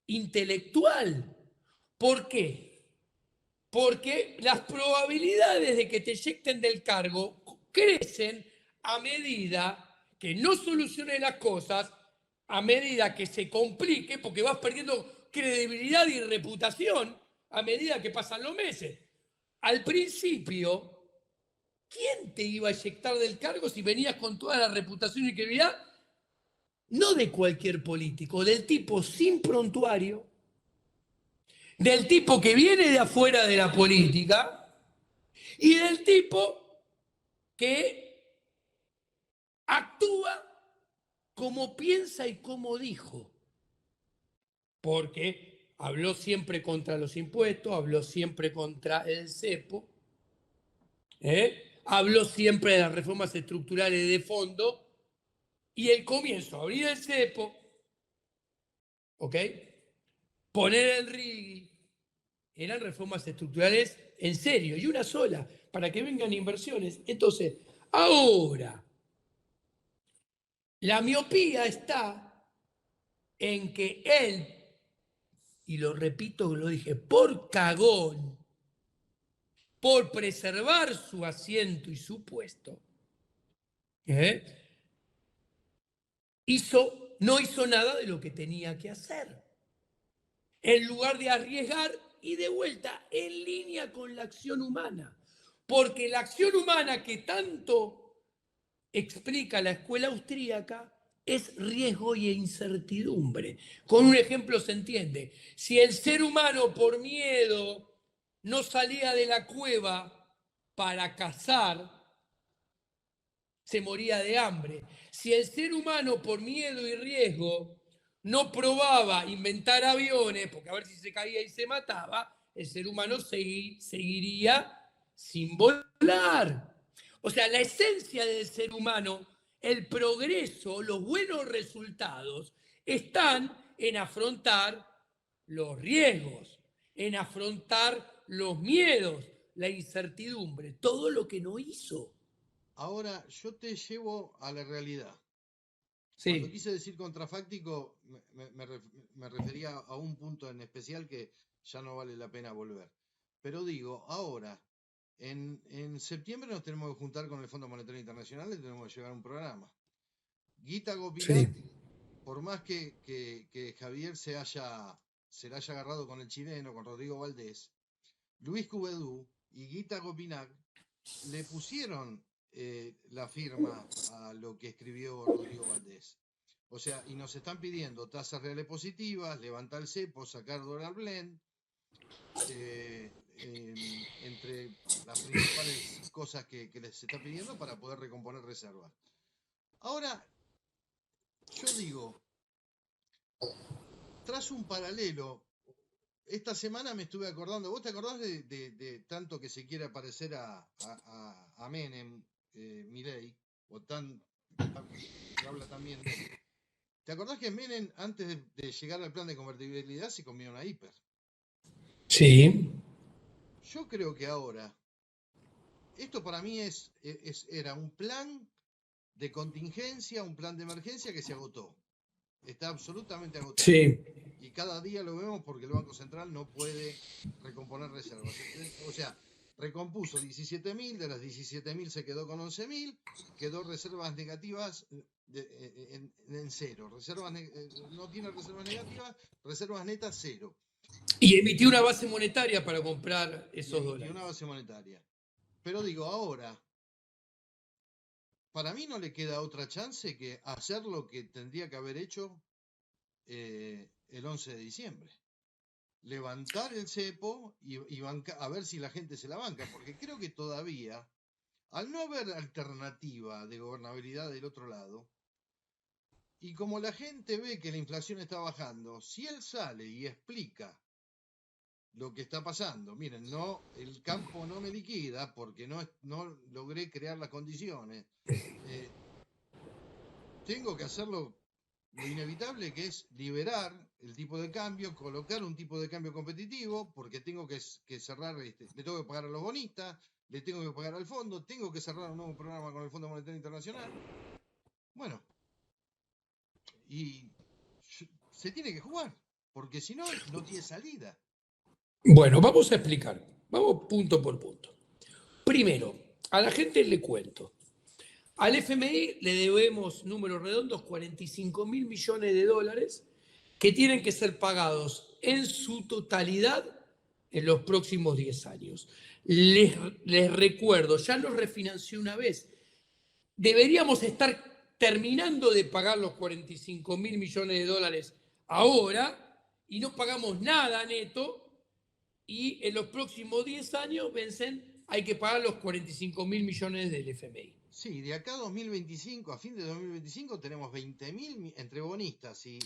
intelectual. ¿Por qué? Porque las probabilidades de que te eyecten del cargo crecen a medida que no soluciones las cosas, a medida que se complique, porque vas perdiendo credibilidad y reputación a medida que pasan los meses. Al principio, ¿quién te iba a eyectar del cargo si venías con toda la reputación y credibilidad? No de cualquier político, del tipo sin prontuario, del tipo que viene de afuera de la política y del tipo que actúa como piensa y como dijo. Porque habló siempre contra los impuestos, habló siempre contra el cepo, habló siempre de las reformas estructurales de fondo y el comienzo, abrir el cepo, ¿ok? Poner el RIGI, eran reformas estructurales en serio y una sola, para que vengan inversiones. Entonces, ahora, la miopía está en que él, y lo repito, lo dije, por cagón, por preservar su asiento y su puesto, no hizo nada de lo que tenía que hacer. En lugar de arriesgar y de vuelta en línea con la acción humana. Porque la acción humana que tanto explica la escuela austríaca es riesgo y incertidumbre. Con un ejemplo se entiende. Si el ser humano por miedo no salía de la cueva para cazar, se moría de hambre. Si el ser humano por miedo y riesgo no probaba inventar aviones, porque a ver si se caía y se mataba, el ser humano seguiría sin volar. O sea, la esencia del ser humano, el progreso, los buenos resultados, están en afrontar los riesgos, en afrontar los miedos, la incertidumbre, todo lo que no hizo. Ahora, yo te llevo a la realidad. Cuando Sí. quise decir contrafáctico, me refería a un punto en especial que ya no vale la pena volver. Pero digo, ahora, en septiembre nos tenemos que juntar con el Fondo Monetario Internacional y tenemos que llevar un programa. Guita Gopinac, Sí. por más que Javier se le haya agarrado con el chileno, con Rodrigo Valdés, Luis Cuvedú y Guita Gopinac le pusieron la firma a lo que escribió Rodrigo Valdés. O sea, y nos están pidiendo tasas reales positivas, levantar el cepo, sacar dólar blend, entre las principales cosas que les está pidiendo para poder recomponer reservas. Ahora, yo digo, tras un paralelo, esta semana me estuve acordando, ¿vos te acordás de tanto que se quiere parecer a Menem, Milei, o se habla también de él? ¿Te acordás que Menem, antes de llegar al plan de convertibilidad, se comió una hiper? Sí. Yo creo que ahora, esto para mí era un plan de contingencia, un plan de emergencia que se agotó. Está absolutamente agotado. Sí. Y cada día lo vemos porque el Banco Central no puede recomponer reservas. O sea, recompuso 17.000, de las 17.000 se quedó con 11.000, quedó reservas negativas en cero. No tiene reservas negativas, reservas netas cero. Y emitió una base monetaria para comprar Y esos emitió una dólares. base monetaria. Pero digo, ahora, para mí no le queda otra chance que hacer lo que tendría que haber hecho el 11 de diciembre. Levantar el cepo y a ver si la gente se la banca, porque creo que todavía, al no haber alternativa de gobernabilidad del otro lado, y como la gente ve que la inflación está bajando, si él sale y explica lo que está pasando, miren, no, el campo no me liquida porque no logré crear las condiciones, tengo que hacerlo lo inevitable, que es liberar el tipo de cambio, colocar un tipo de cambio competitivo, porque tengo que cerrar, le tengo que pagar a los bonistas, le tengo que pagar al fondo, tengo que cerrar un nuevo programa con el Fondo Monetario Internacional. Bueno, y se tiene que jugar, porque si no, no tiene salida. Bueno, vamos a explicar. Vamos punto por punto. Primero, a la gente le cuento. Al FMI le debemos, números redondos, 45.000 millones de dólares que tienen que ser pagados en su totalidad en los próximos 10 años. Les recuerdo, ya los refinancié una vez. Deberíamos estar terminando de pagar los 45.000 millones de dólares ahora y no pagamos nada neto, y en los próximos 10 años vencen, hay que pagar los 45.000 millones del FMI. Sí, de acá a 2025, a fin de 2025, tenemos 20.000, entre bonistas y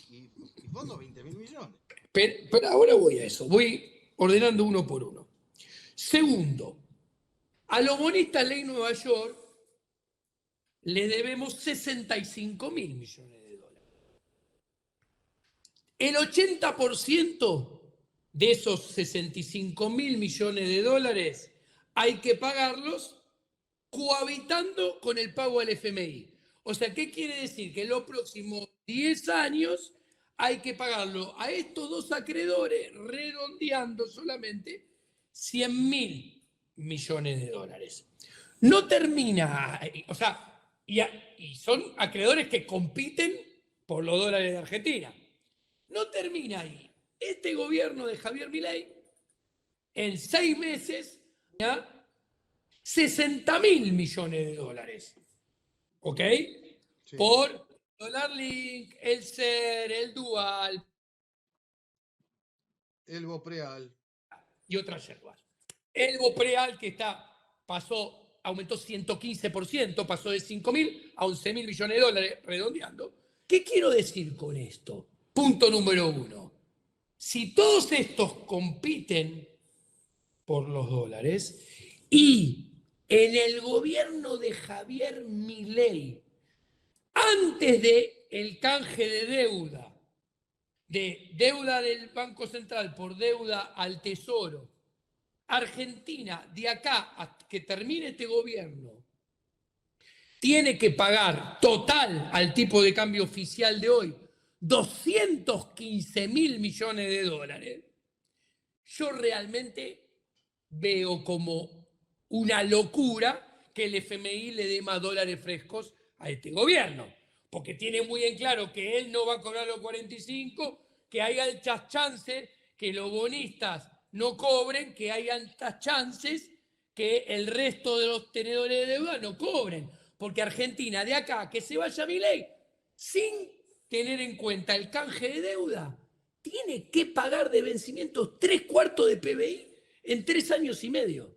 fondos, 20.000 millones. Pero ahora voy a eso, voy ordenando uno por uno. Segundo, a los bonistas Ley Nueva York le debemos 65.000 millones de dólares. El 80% de esos 65.000 millones de dólares hay que pagarlos cohabitando con el pago al FMI. O sea, ¿qué quiere decir? Que en los próximos 10 años hay que pagarlo a estos dos acreedores, redondeando solamente 100.000 millones de dólares. No termina, o sea, y son acreedores que compiten por los dólares de Argentina. No termina ahí. Este gobierno de Javier Milei, en 6 meses, ¿ya?, 60.000 millones de dólares. ¿Ok? Sí. Por Dólar Link, el SER, el Dual. El Bopreal. Y otras yerbas. El Bopreal que aumentó 115%, pasó de 5.000 a 11.000 millones de dólares, redondeando. ¿Qué quiero decir con esto? Punto número 1. Si todos estos compiten por los dólares y en el gobierno de Javier Milei, antes del canje de deuda del Banco Central por deuda al Tesoro, Argentina, de acá a que termine este gobierno, tiene que pagar total al tipo de cambio oficial de hoy 215.000 millones de dólares. Yo realmente veo como una locura que el FMI le dé más dólares frescos a este gobierno, porque tiene muy en claro que él no va a cobrar los 45, que hay altas chances que los bonistas no cobren, que hay altas chances que el resto de los tenedores de deuda no cobren, porque Argentina de acá que se vaya a Milei sin tener en cuenta el canje de deuda, tiene que pagar de vencimientos 3/4 de PBI en 3 años y medio.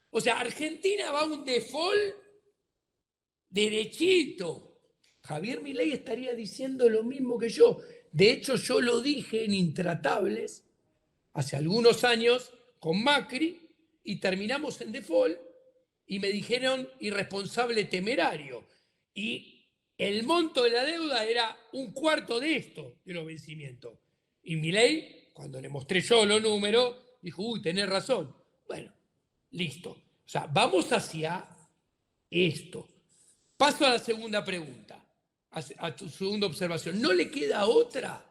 O sea, Argentina va a un default derechito. Javier Milei estaría diciendo lo mismo que yo. De hecho, yo lo dije en Intratables hace algunos años con Macri y terminamos en default y me dijeron irresponsable temerario. Y el monto de la deuda era 1/4 de esto, de los vencimientos. Y Milei, cuando le mostré yo los números, dijo, uy, tenés razón. Bueno, listo. O sea, vamos hacia esto. Paso a la segunda pregunta, a tu segunda observación. ¿No le queda otra?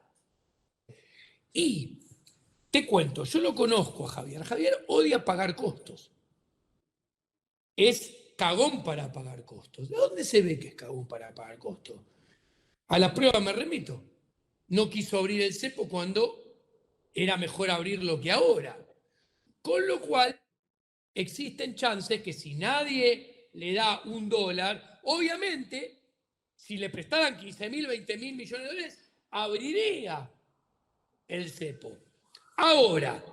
Y te cuento, yo lo conozco a Javier. Javier odia pagar costos. Es cagón para pagar costos. ¿De dónde se ve que es cagón para pagar costos? A la prueba me remito. No quiso abrir el cepo cuando era mejor abrirlo que ahora. Con lo cual, existen chances que si nadie le da $1 Obviamente, si le prestaran 15.000, 20.000 millones de dólares, abriría el cepo. Ahora,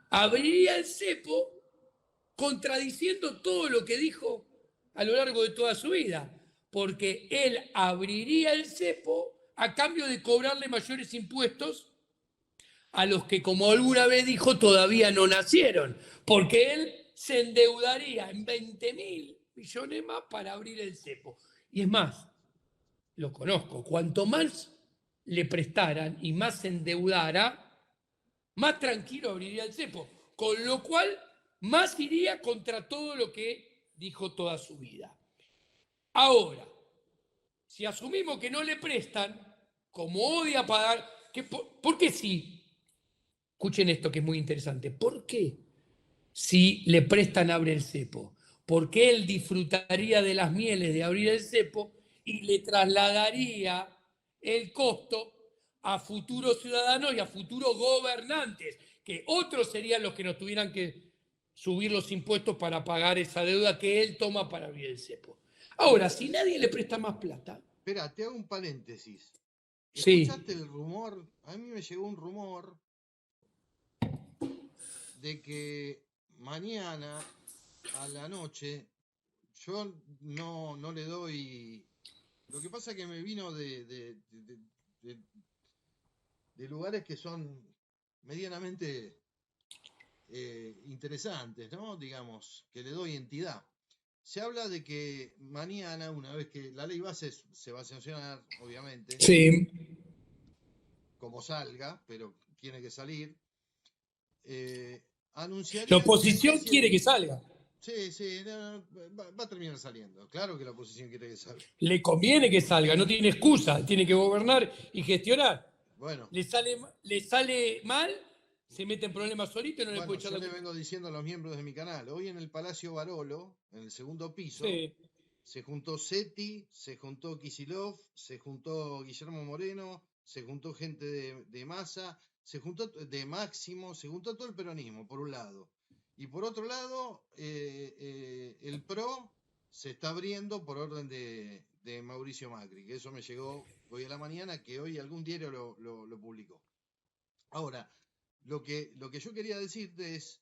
abriría el cepo contradiciendo todo lo que dijo a lo largo de toda su vida, porque él abriría el cepo a cambio de cobrarle mayores impuestos a los que, como alguna vez dijo, todavía no nacieron, porque él se endeudaría en 20.000 millones más para abrir el cepo. Y es más, lo conozco, cuanto más le prestaran y más se endeudara, más tranquilo abriría el cepo, con lo cual más iría contra todo lo que dijo toda su vida. Ahora, si asumimos que no le prestan, como odia pagar, ¿por qué sí? Escuchen esto que es muy interesante. ¿Por qué si le prestan abre el cepo? Porque él disfrutaría de las mieles de abrir el cepo y le trasladaría el costo a futuros ciudadanos y a futuros gobernantes, que otros serían los que nos tuvieran que subir los impuestos para pagar esa deuda que él toma para abrir el cepo. Ahora, si nadie le presta más plata. Espera, te hago un paréntesis. Sí. ¿Escuchaste el rumor? A mí me llegó un rumor de que mañana a la noche, yo no le doy. Lo que pasa es que me vino de lugares que son medianamente interesantes, ¿no? Digamos, que le doy entidad. Se habla de que mañana, una vez que la ley base se va a sancionar, obviamente, Sí. como salga, pero tiene que salir, La anunciarían una oposición especie quiere de. que salga. Sí, no, va a terminar saliendo. Claro que la oposición quiere que salga. Le conviene que salga, no tiene excusa, tiene que gobernar y gestionar. Bueno, Le sale mal, se mete en problemas solito y no le bueno, puede echar yo la le culpa. vengo diciendo a los miembros de mi canal, hoy en el Palacio Barolo, en el segundo piso, Sí. se juntó Seti, se juntó Kicillof, se juntó Guillermo Moreno, se juntó gente de Massa, se juntó de Máximo, se juntó todo el peronismo, por un lado. Y por otro lado, el PRO se está abriendo por orden de Mauricio Macri, que eso me llegó hoy a la mañana, que hoy algún diario lo publicó. Ahora, lo que yo quería decirte es,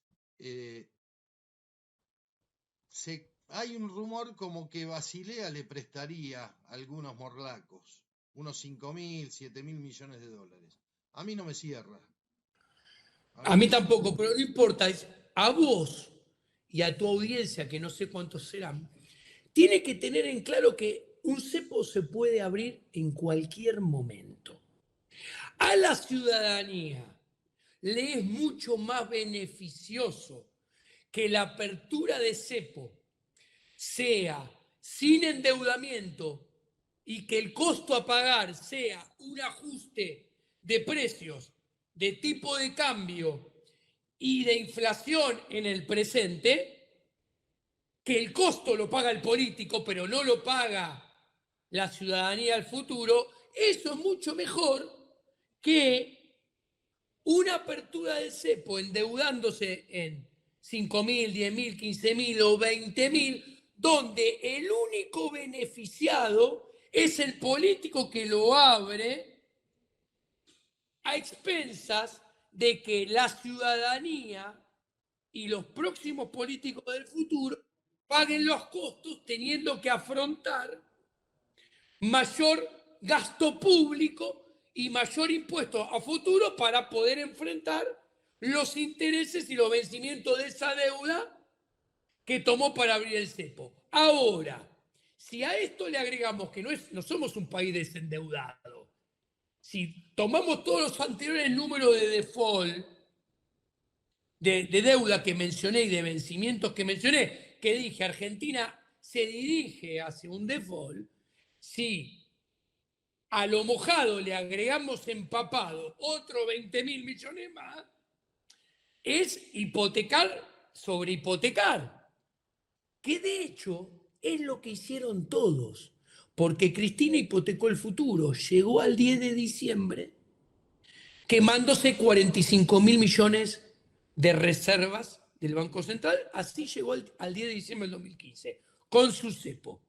hay un rumor como que Basilea le prestaría algunos morlacos, unos 5.000, 7.000 millones de dólares. A mí no me cierra. A mí tampoco, pero no importa, es a vos y a tu audiencia, que no sé cuántos serán, tiene que tener en claro que un cepo se puede abrir en cualquier momento. A la ciudadanía le es mucho más beneficioso que la apertura de cepo sea sin endeudamiento y que el costo a pagar sea un ajuste de precios, de tipo de cambio y de inflación en el presente, que el costo lo paga el político, pero no lo paga la ciudadanía al futuro, eso es mucho mejor que una apertura del cepo endeudándose en 5.000, 10.000, 15.000 o 20.000, donde el único beneficiado es el político que lo abre a expensas de que la ciudadanía y los próximos políticos del futuro paguen los costos teniendo que afrontar mayor gasto público y mayor impuesto a futuro para poder enfrentar los intereses y los vencimientos de esa deuda que tomó para abrir el cepo. Ahora, si a esto le agregamos que no somos un país desendeudado, si tomamos todos los anteriores números de default, de deuda que mencioné y de vencimientos que mencioné, que dije, Argentina se dirige hacia un default, si a lo mojado le agregamos empapado otros 20.000 millones más, es hipotecar sobre hipotecar, que de hecho es lo que hicieron todos, porque Cristina hipotecó el futuro, llegó al 10 de diciembre quemándose 45.000 millones de reservas del Banco Central, así llegó al 10 de diciembre del 2015, con su cepo.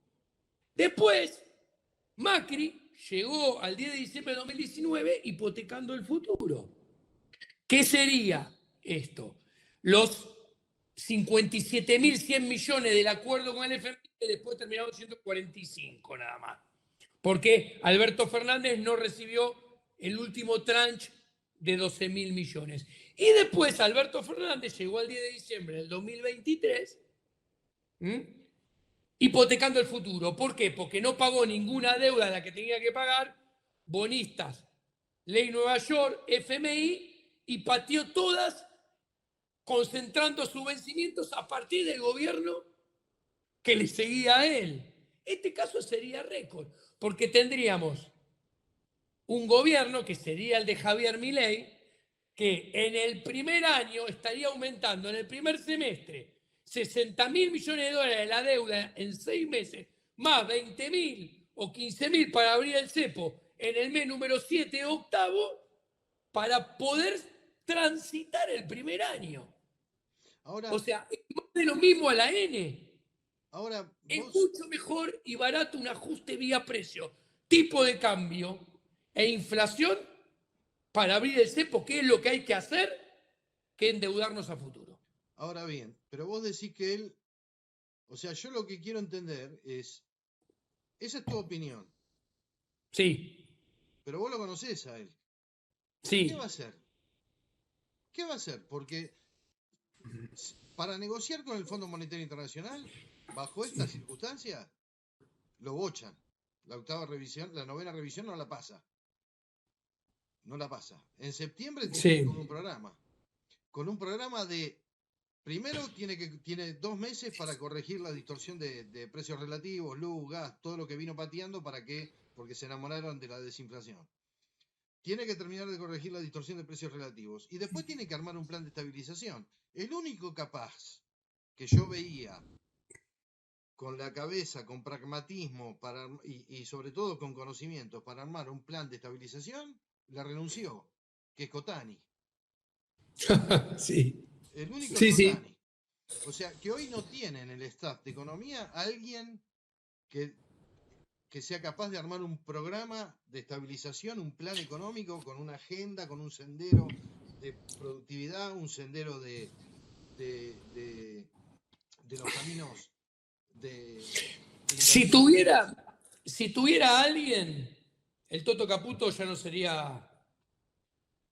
Después, Macri llegó al 10 de diciembre de 2019 hipotecando el futuro. ¿Qué sería esto? Los 57.100 millones del acuerdo con el FMI, que después terminaron siendo 45 nada más. Porque Alberto Fernández no recibió el último tranche de 12.000 millones. Y después Alberto Fernández llegó al 10 de diciembre del 2023 hipotecando el futuro. ¿Por qué? Porque no pagó ninguna deuda de la que tenía que pagar, bonistas, Ley Nueva York, FMI, y pateó todas concentrando sus vencimientos a partir del gobierno que le seguía a él. Este caso sería récord, porque tendríamos un gobierno que sería el de Javier Milei, que en el primer año estaría aumentando, en el primer semestre, 60.000 millones de dólares de la deuda en 6 meses, más 20.000 o 15.000 para abrir el cepo en el mes número 7 o octavo, para poder transitar el primer año. Ahora, O sea, es más de lo mismo a la N. ahora Es vos, mucho mejor y barato un ajuste vía precio, tipo de cambio e inflación para abrir el cepo, que es lo que hay que hacer, que endeudarnos a futuro. ahora bien, pero vos decís que él, o sea, yo lo que quiero entender es, esa es tu opinión, Sí, pero vos lo conocés a él. ¿Qué va a sí. hacer? ¿Qué va a hacer? Porque para negociar con el Fondo Monetario Internacional, bajo estas circunstancias, lo bochan. La octava revisión, la novena revisión no la pasa. No la pasa. En septiembre tiene que ir Sí. con un programa. Con un programa de. Primero tiene 2 meses para corregir la distorsión de precios relativos, luz, gas, todo lo que vino pateando porque se enamoraron de la desinflación. Tiene que terminar de corregir la distorsión de precios relativos. Y después tiene que armar un plan de estabilización. El único capaz que yo veía con la cabeza, con pragmatismo y sobre todo con conocimientos para armar un plan de estabilización, la renunció, que es Cotani. Sí, El único es sí, sí. Cotani. O sea, que hoy no tiene en el staff de economía a alguien que, que sea capaz de armar un programa de estabilización, un plan económico con una agenda, con un sendero de productividad, un sendero de, de- de los caminos de Si inversión. tuviera, si tuviera alguien, el Toto Caputo ya no sería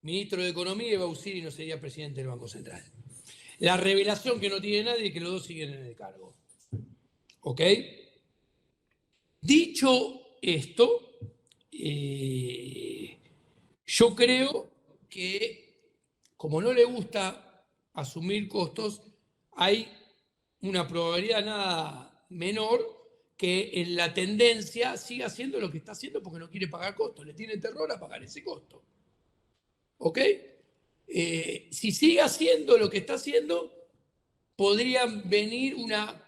ministro de Economía y Bausiri no sería presidente del Banco Central. La revelación que no tiene nadie es que los dos siguen en el cargo. ¿Ok? Dicho esto, yo creo que como no le gusta asumir costos, hay una probabilidad nada menor que en la tendencia siga haciendo lo que está haciendo porque no quiere pagar costos, le tiene terror a pagar ese costo. ¿Ok? Si sigue haciendo lo que está haciendo, podría venir una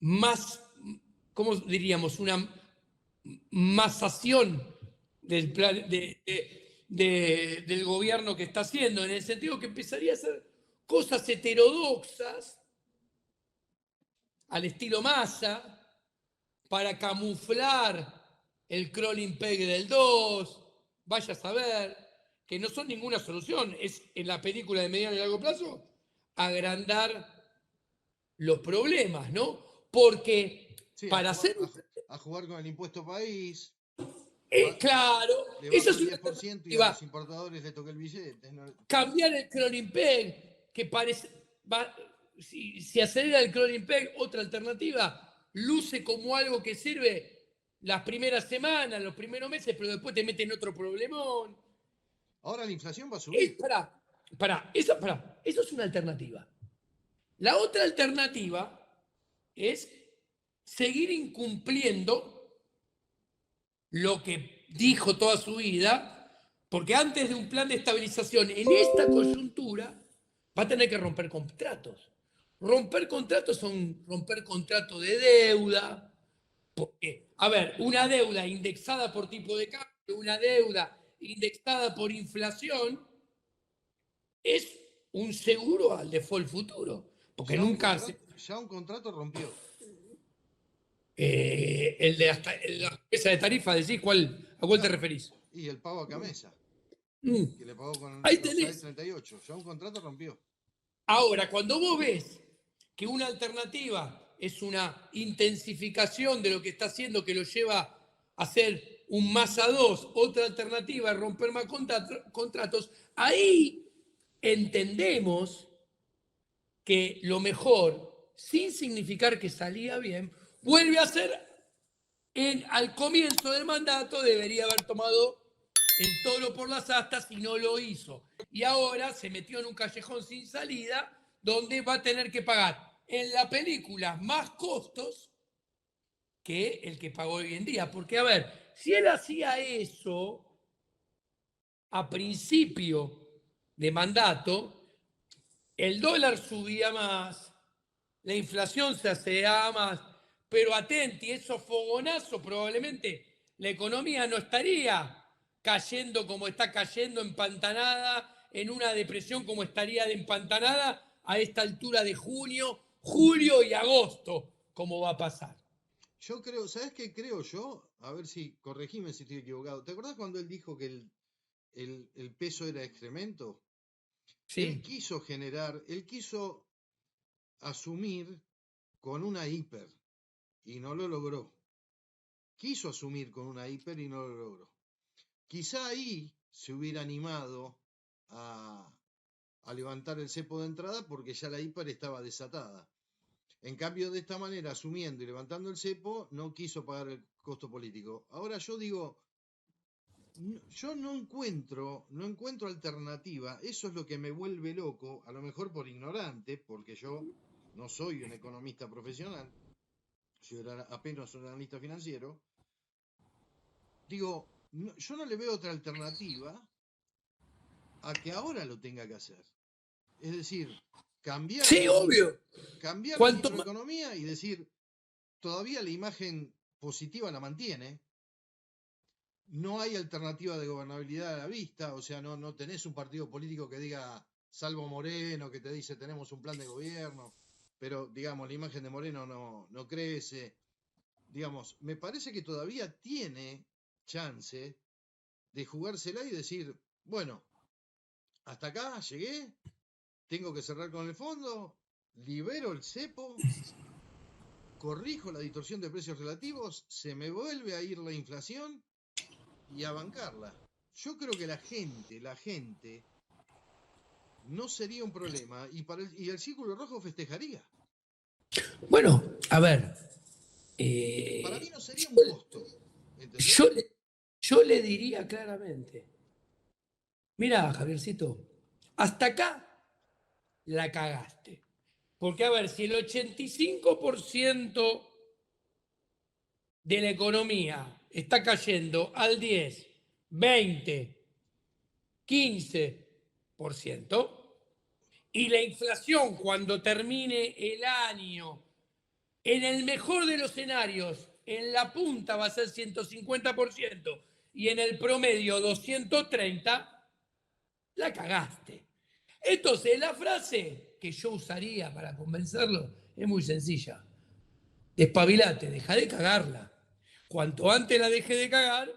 más, ¿cómo diríamos? Una masación del, plan, del gobierno que está haciendo, en el sentido que empezaría a hacer cosas heterodoxas al estilo Massa para camuflar el crawling peg del 2, vaya a saber, que no son ninguna solución, es en la película de mediano y largo plazo agrandar los problemas, ¿no? Porque Sí, para hacer a jugar con el impuesto país, claro, le esa bajo es el una 10% y a los alternativa. importadores le toca el billete. Cambiar el crawling peg, que parece, si acelera el crawling peg, otra alternativa, luce como algo que sirve las primeras semanas, los primeros meses, pero después te meten otro problemón. Ahora la inflación va a subir. Eso es una alternativa. La otra alternativa es seguir incumpliendo lo que dijo toda su vida, porque antes de un plan de estabilización en esta coyuntura va a tener que romper contratos. Romper contratos son romper contratos de deuda, porque, a ver, una deuda indexada por tipo de cambio, una deuda indexada por inflación, es un seguro al default futuro, porque Ya un nunca contrato, ya un contrato rompió. El de la mesa de tarifa, decís, ¿a cuál te Claro. referís? Y el pago a Camesa, Mm. que le pagó con Ahí los tenés. 6.38. Ya un contrato rompió. Ahora, cuando vos ves que una alternativa es una intensificación de lo que está haciendo que lo lleva a hacer un más a dos, otra alternativa es romper más contratos, ahí entendemos que lo mejor, sin significar que salía bien, vuelve a ser al comienzo del mandato, debería haber tomado el toro por las astas y no lo hizo. Y ahora se metió en un callejón sin salida donde va a tener que pagar en la película más costos que el que pagó hoy en día. Porque, a ver, si él hacía eso a principio de mandato, el dólar subía más, la inflación se aceleraba más, pero atenti, esos fogonazos probablemente la economía no estaría cayendo como está cayendo, empantanada, en una depresión como estaría de empantanada a esta altura de junio, julio y agosto, como va a pasar. Yo creo, ¿sabes qué creo yo? A ver si, corregime si estoy equivocado. ¿Te acordás cuando él dijo que el peso era excremento? Él Sí, quiso generar, él quiso asumir con una hiper y no lo logró. Quiso asumir con una hiper y no lo logró. Quizá ahí se hubiera animado a, a levantar el cepo de entrada porque ya la hiper estaba desatada. En cambio, de esta manera, asumiendo y levantando el cepo, no quiso pagar el costo político. Ahora yo digo, yo no encuentro alternativa. Eso es lo que me vuelve loco, a lo mejor por ignorante, porque yo no soy un economista profesional, soy apenas un analista financiero. Digo, yo no le veo otra alternativa a que ahora lo tenga que hacer. Es decir, cambiar sí, obvio. cambiar la Cuanto más, microeconomía y decir, todavía la imagen positiva la mantiene, no hay alternativa de gobernabilidad a la vista, o sea, no tenés un partido político que diga, salvo Moreno, que te dice tenemos un plan de gobierno, pero digamos, la imagen de Moreno no crece. Digamos, me parece que todavía tiene chance de jugársela y decir, bueno, hasta acá llegué, tengo que cerrar con el fondo, libero el cepo, corrijo la distorsión de precios relativos, se me vuelve a ir la inflación y a bancarla. Yo creo que la gente no sería un problema y el Círculo Rojo festejaría. bueno, a ver, Para mí eh, no sería yo, un costo, ¿entendés? yo yo le diría claramente, mira, Javiercito, hasta acá la cagaste. Porque, a ver, si el 85% de la economía está cayendo al 10, 20, 15%, y la inflación cuando termine el año, en el mejor de los escenarios, en la punta va a ser 150% y en el promedio 230%, la cagaste. Entonces, la frase que yo usaría para convencerlo es muy sencilla. Despabilate, deja de cagarla. Cuanto antes la deje de cagar,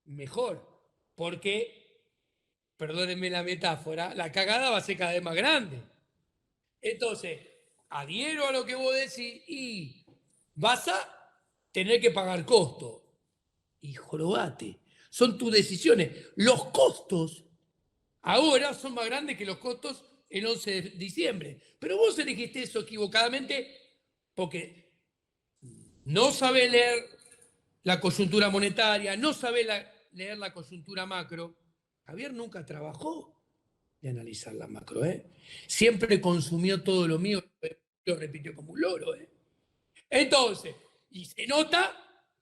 mejor. Porque, perdónenme la metáfora, la cagada va a ser cada vez más grande. Entonces, adhiero a lo que vos decís y vas a tener que pagar costo. Y jorobate. Son tus decisiones. Los costos ahora son más grandes que los costos el 11 de diciembre. Pero vos elegiste eso equivocadamente porque no sabés leer la coyuntura monetaria, no sabés leer la coyuntura macro. Javier nunca trabajó de analizar la macro, ¿eh? Siempre consumió todo lo mío, lo repitió como un loro, ¿eh? Entonces, y se nota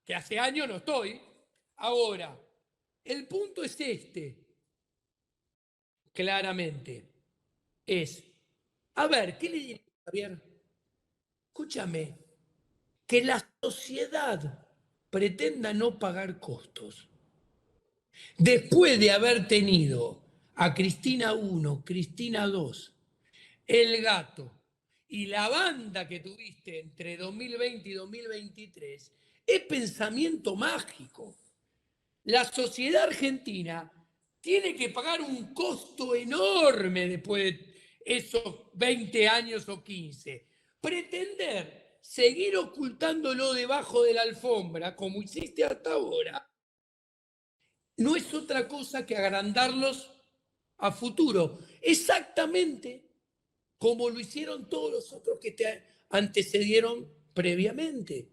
que hace años no estoy. Ahora, el punto es este, claramente. Es, a ver, ¿qué le diría Javier? Escúchame, que la sociedad pretenda no pagar costos. Después de haber tenido a Cristina 1, Cristina 2, el gato y la banda que tuviste entre 2020 y 2023 es pensamiento mágico. La sociedad argentina tiene que pagar un costo enorme después de esos 20 años o 15. Pretender seguir ocultándolo debajo de la alfombra, como hiciste hasta ahora, no es otra cosa que agrandarlos a futuro. Exactamente como lo hicieron todos los otros que te antecedieron previamente.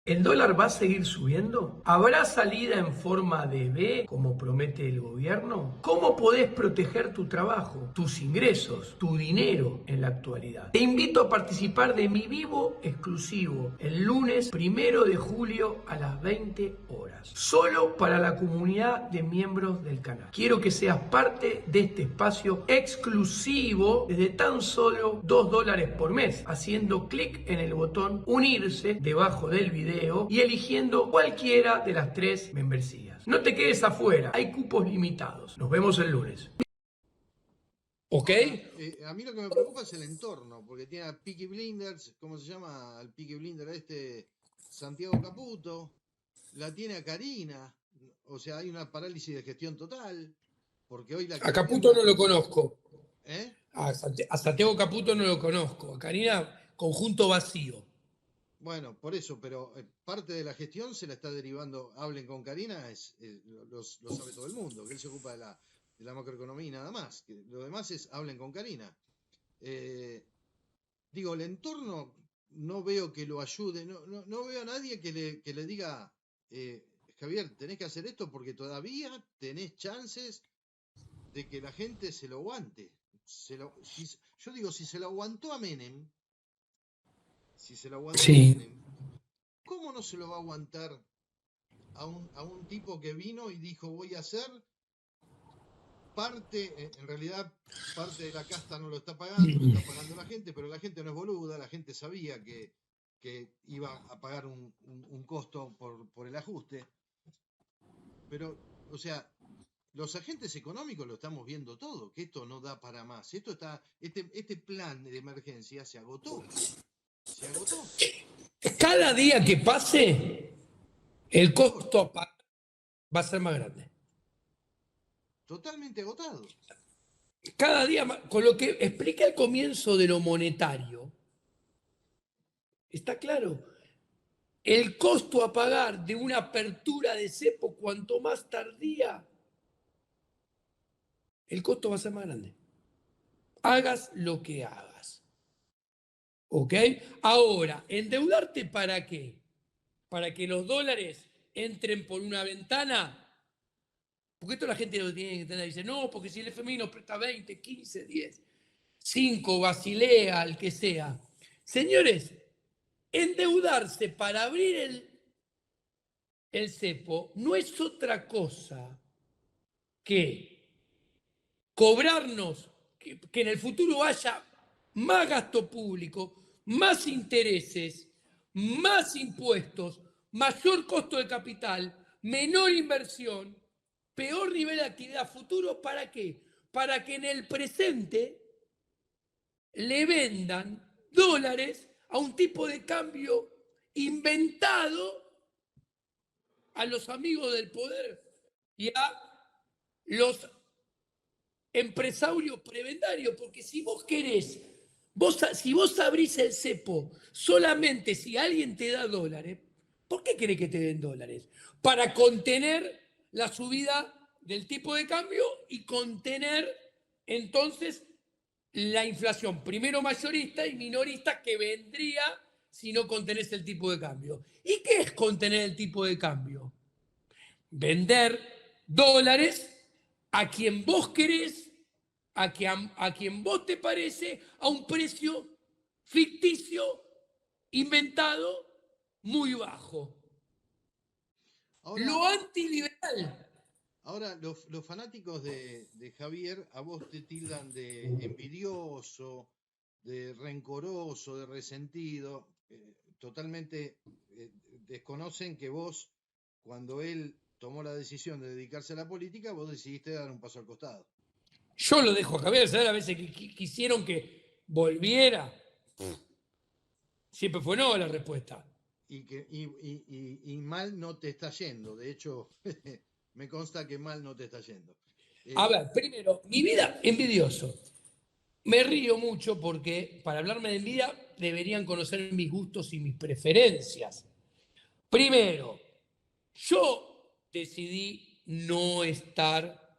¿El dólar va a seguir subiendo? ¿Habrá salida en forma de V, como promete el gobierno? ¿Cómo podés proteger tu trabajo, tus ingresos, tu dinero en la actualidad? Te invito a participar de mi vivo exclusivo el lunes 1 de julio a las 20 horas, solo para la comunidad de miembros del canal. Quiero que seas parte de este espacio exclusivo desde tan solo $2 por mes, haciendo clic en el botón unirse debajo del video y eligiendo cualquiera de las 3 membresías. No te quedes afuera, hay cupos limitados. Nos vemos el lunes. ¿Ok? Ahora, a mí lo que me preocupa es el entorno, porque tiene a Peaky Blinders, ¿cómo se llama? Al Peaky Blinder Santiago Caputo, la tiene a Karina, o sea, hay una parálisis de gestión total, porque hoy la A Caputo no lo conozco. ¿Eh? A Santiago Caputo no lo conozco. A Karina, conjunto vacío. Bueno, por eso, pero parte de la gestión se la está derivando, hablen con Karina, lo sabe todo el mundo, que él se ocupa de la macroeconomía y nada más, que lo demás es hablen con Karina. Digo, el entorno no veo que lo ayude, no veo a nadie que le diga, Javier, tenés que hacer esto porque todavía tenés chances de que la gente se lo aguante. Yo digo, si se lo aguantó a Menem, Sí. ¿cómo no se lo va a aguantar a un tipo que vino y dijo voy a hacer parte, en realidad parte de la casta no lo está pagando, lo está pagando la gente, pero la gente no es boluda, la gente sabía que iba a pagar un costo por el ajuste. Pero, o sea, los agentes económicos lo estamos viendo todo, que esto no da para más. Este plan de emergencia se agotó. Se agotó. Cada día que pase, el costo a pagar va a ser más grande. Totalmente agotado. Cada día más, con lo que expliqué al comienzo de lo monetario, está claro. El costo a pagar de una apertura de cepo, cuanto más tardía, el costo va a ser más grande. Hagas lo que hagas. ¿Ok? Ahora, ¿endeudarte para qué? Para que los dólares entren por una ventana. Porque esto la gente lo tiene que entender. Dice, no, porque si el FMI nos presta 20, 15, 10, 5, Basilea, el que sea. Señores, endeudarse para abrir el cepo no es otra cosa que cobrarnos, que en el futuro haya más gasto público, más intereses, más impuestos, mayor costo de capital, menor inversión, peor nivel de actividad futuro. ¿Para qué? Para que en el presente le vendan dólares a un tipo de cambio inventado a los amigos del poder y a los empresarios prebendarios, porque si vos querés, si vos abrís el cepo solamente si alguien te da dólares, ¿por qué querés que te den dólares? Para contener la subida del tipo de cambio y contener entonces la inflación, primero mayorista y minorista que vendría si no contenés el tipo de cambio. ¿Y qué es contener el tipo de cambio? Vender dólares a quien vos querés, a quien vos te parece, a un precio ficticio, inventado, muy bajo. Ahora, Lo antiliberal. Ahora, los fanáticos de Javier a vos te tildan de envidioso, de rencoroso, de resentido. Totalmente desconocen que vos, cuando él tomó la decisión de dedicarse a la política, vos decidiste dar un paso al costado. Yo lo dejo a Javier, ¿sabes? A veces que quisieron que volviera. Siempre fue no la respuesta. Y mal no te está yendo. De hecho, me consta que mal no te está yendo. A ver, primero, mi vida, envidioso. Me río mucho porque para hablarme de envidia deberían conocer mis gustos y mis preferencias. Primero, yo decidí no estar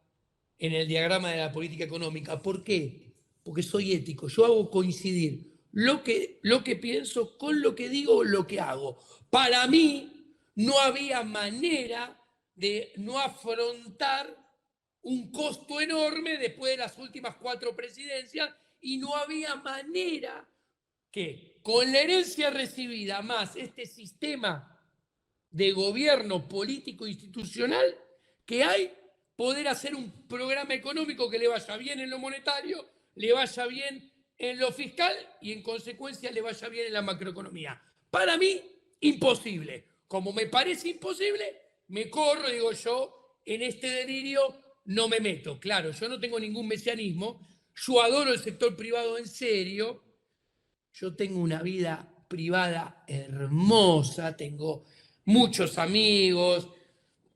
en el diagrama de la política económica. ¿Por qué? Porque soy ético. Yo hago coincidir lo que pienso con lo que digo, lo que hago. Para mí no había manera de no afrontar un costo enorme después de las últimas 4 presidencias y no había manera que con la herencia recibida más este sistema de gobierno político institucional que hay, poder hacer un programa económico que le vaya bien en lo monetario, le vaya bien en lo fiscal y en consecuencia le vaya bien en la macroeconomía. Para mí, imposible. Como me parece imposible, me corro, digo yo, en este delirio no me meto. Claro, yo no tengo ningún mesianismo, yo adoro el sector privado en serio, yo tengo una vida privada hermosa, tengo muchos amigos,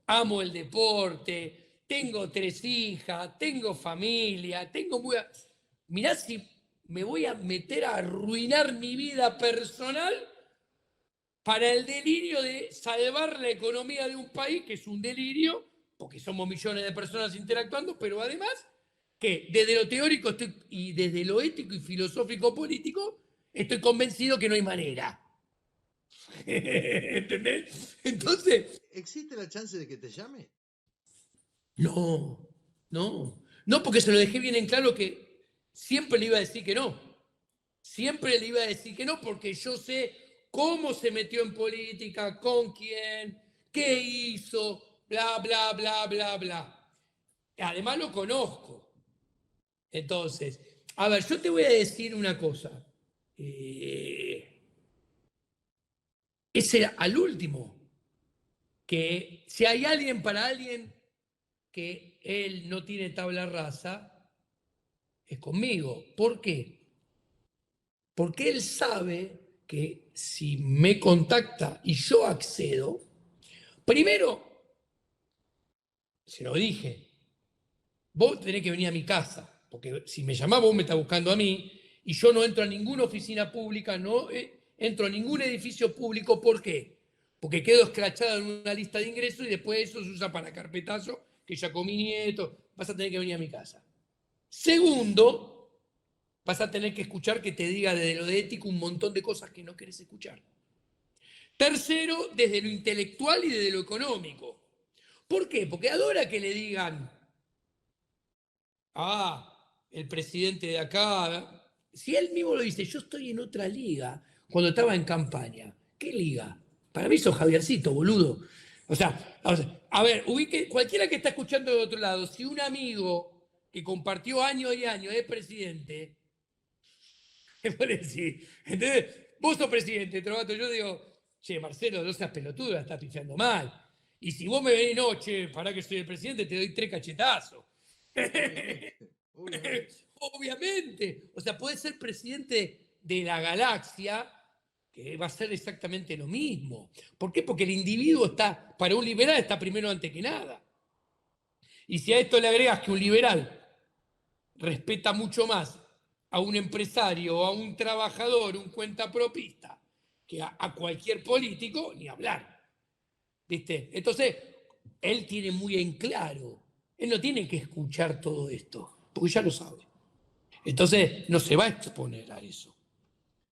amo el deporte, tengo 3 hijas, tengo familia, tengo muy... Mirá si me voy a meter a arruinar mi vida personal para el delirio de salvar la economía de un país, que es un delirio, porque somos millones de personas interactuando, pero además que desde lo teórico y desde lo ético y filosófico político estoy convencido que no hay manera. ¿Entendés? Entonces, ¿Existe la chance de que te llame? no, no, porque se lo dejé bien en claro que siempre le iba a decir que no. Siempre le iba a decir que no, porque yo sé cómo se metió en política, con quién, qué hizo, bla, bla, bla, bla, bla. Además lo conozco. Entonces, a ver, yo te voy a decir una cosa. Ese era al último, que si hay alguien para alguien que él no tiene tabla rasa, es conmigo. ¿Por qué? Porque él sabe que si me contacta y yo accedo, primero, se lo dije, vos tenés que venir a mi casa, porque si me llamás vos me estás buscando a mí, y yo no entro a ninguna oficina pública, no entro a ningún edificio público. ¿Por qué? Porque quedo escrachado en una lista de ingresos y después eso se usa para carpetazo, que ya con mi nieto, vas a tener que venir a mi casa. Segundo, vas a tener que escuchar que te diga desde lo de ético un montón de cosas que no querés escuchar. Tercero, desde lo intelectual y desde lo económico. ¿Por qué? Porque adora que le digan, el presidente de acá, si él mismo lo dice, yo estoy en otra liga cuando estaba en campaña. ¿Qué liga? Para mí sos Javiercito, boludo. O sea, a ver, ubique, cualquiera que está escuchando de otro lado, si un amigo que compartió años y años es presidente, ¿qué puede decir? Entonces, vos sos presidente, Trovato, yo digo, che, Marcelo, no seas pelotudo, la estás pifiando mal. Y si vos me venís, no, che, pará que soy el presidente, te doy 3 cachetazos. Obviamente, obviamente. Obviamente. O sea, puede ser presidente de la galaxia, que va a ser exactamente lo mismo. ¿Por qué? Porque el individuo está, para un liberal, está primero antes que nada. Y si a esto le agregas que un liberal respeta mucho más a un empresario o a un trabajador, un cuentapropista, que a cualquier político, ni hablar. ¿Viste? Entonces, él tiene muy en claro, él no tiene que escuchar todo esto, porque ya lo sabe. Entonces, no se va a exponer a eso.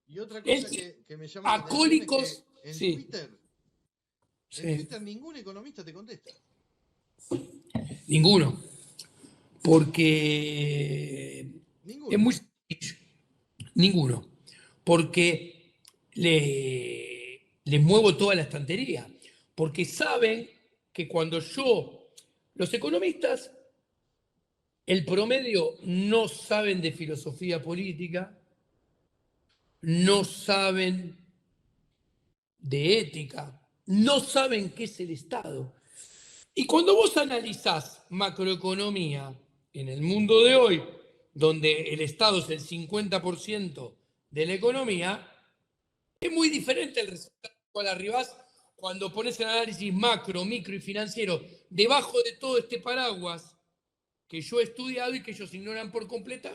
Y otra Él cosa tiene que me llama la atención es que acólicos, sí, En sí, Twitter ningún economista te contesta. ninguno, porque es Ninguno. muy sencillo, ninguno, porque les muevo toda la estantería, porque saben que cuando los economistas, el promedio no saben de filosofía política, no saben de ética, no saben qué es el Estado. Y cuando vos analizás macroeconomía en el mundo de hoy, donde el Estado es el 50% de la economía, es muy diferente el resultado al cual arribás cuando pones el análisis macro, micro y financiero debajo de todo este paraguas que yo he estudiado y que ellos ignoran por completa,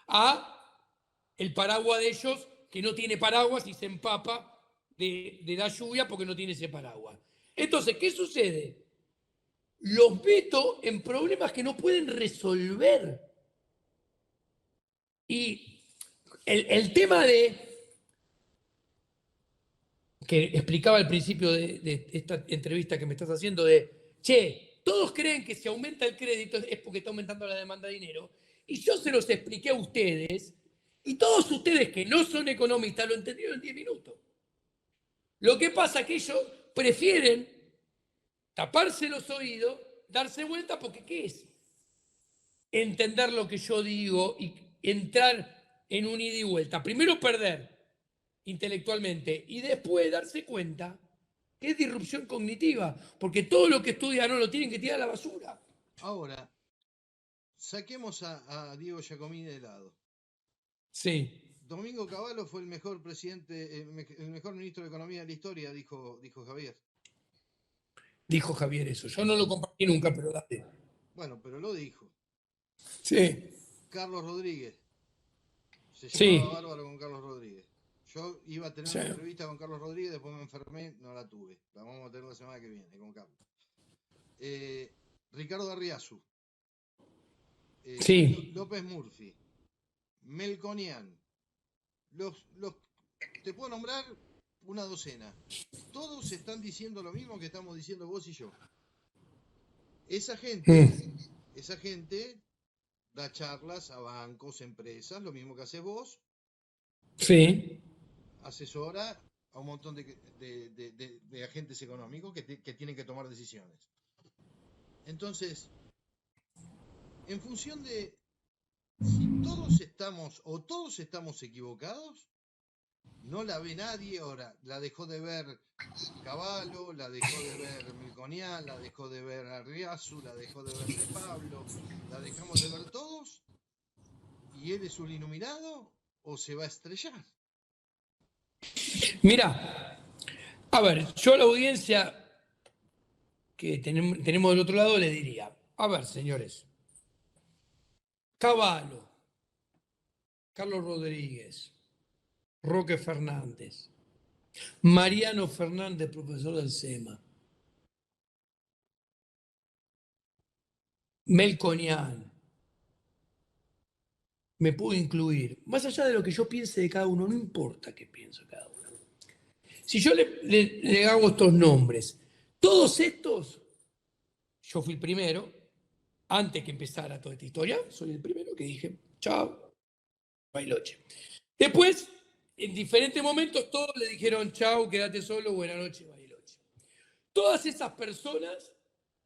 a el paraguas de ellos que no tiene paraguas y se empapa de la lluvia porque no tiene ese paraguas. Entonces, ¿qué sucede? Los meto en problemas que no pueden resolver. Y el tema que explicaba al principio de esta entrevista que me estás haciendo, che, todos creen que si aumenta el crédito es porque está aumentando la demanda de dinero. Y yo se los expliqué a ustedes, y todos ustedes que no son economistas lo entendieron en 10 minutos. Lo que pasa es que ellos prefieren taparse los oídos, darse vuelta, porque ¿qué es? Entender lo que yo digo y entrar en un ida y vuelta. Primero perder intelectualmente y después darse cuenta que es disrupción cognitiva, porque todo lo que estudian no lo tienen que tirar a la basura. Ahora, saquemos a Diego Giacomini de lado. Sí. Domingo Cavallo fue el mejor presidente, el mejor ministro de Economía de la historia, dijo Javier. Dijo Javier eso. Yo no lo compartí nunca, pero dale. Bueno, pero lo dijo. Sí. Carlos Rodríguez. Se Sí. llevaba bárbaro con Carlos Rodríguez. Yo iba a tener una entrevista con Carlos Rodríguez, después me enfermé, no la tuve. La vamos a tener la semana que viene con Carlos. Ricardo Arriazu. Sí. López Murphy. Melconian. Te puedo nombrar una docena. Todos están diciendo lo mismo que estamos diciendo vos y yo. Esa gente da charlas a bancos, empresas, lo mismo que haces vos. Sí. Asesora a un montón de agentes económicos que tienen que tomar decisiones. Entonces, en función de si todos estamos equivocados, no la ve nadie. Ahora, la dejó de ver Cavallo, la dejó de ver Melconian, la dejó de ver Arriazu, la dejó de ver De Pablo, la dejamos de ver todos, y él es un iluminado o se va a estrellar. Mira, a ver, yo a la audiencia que tenemos del otro lado le diría, a ver, señores, Cavallo, Carlos Rodríguez, Roque Fernández, Mariano Fernández, profesor del SEMA, Melconian, me puedo incluir, más allá de lo que yo piense de cada uno, no importa qué pienso de cada uno. Si yo le hago estos nombres, todos estos, yo fui el primero, antes que empezara toda esta historia, soy el primero que dije, chao, Bailoche. Después, en diferentes momentos, todos le dijeron, chao, quédate solo, buena noche, Bailoche. Todas esas personas,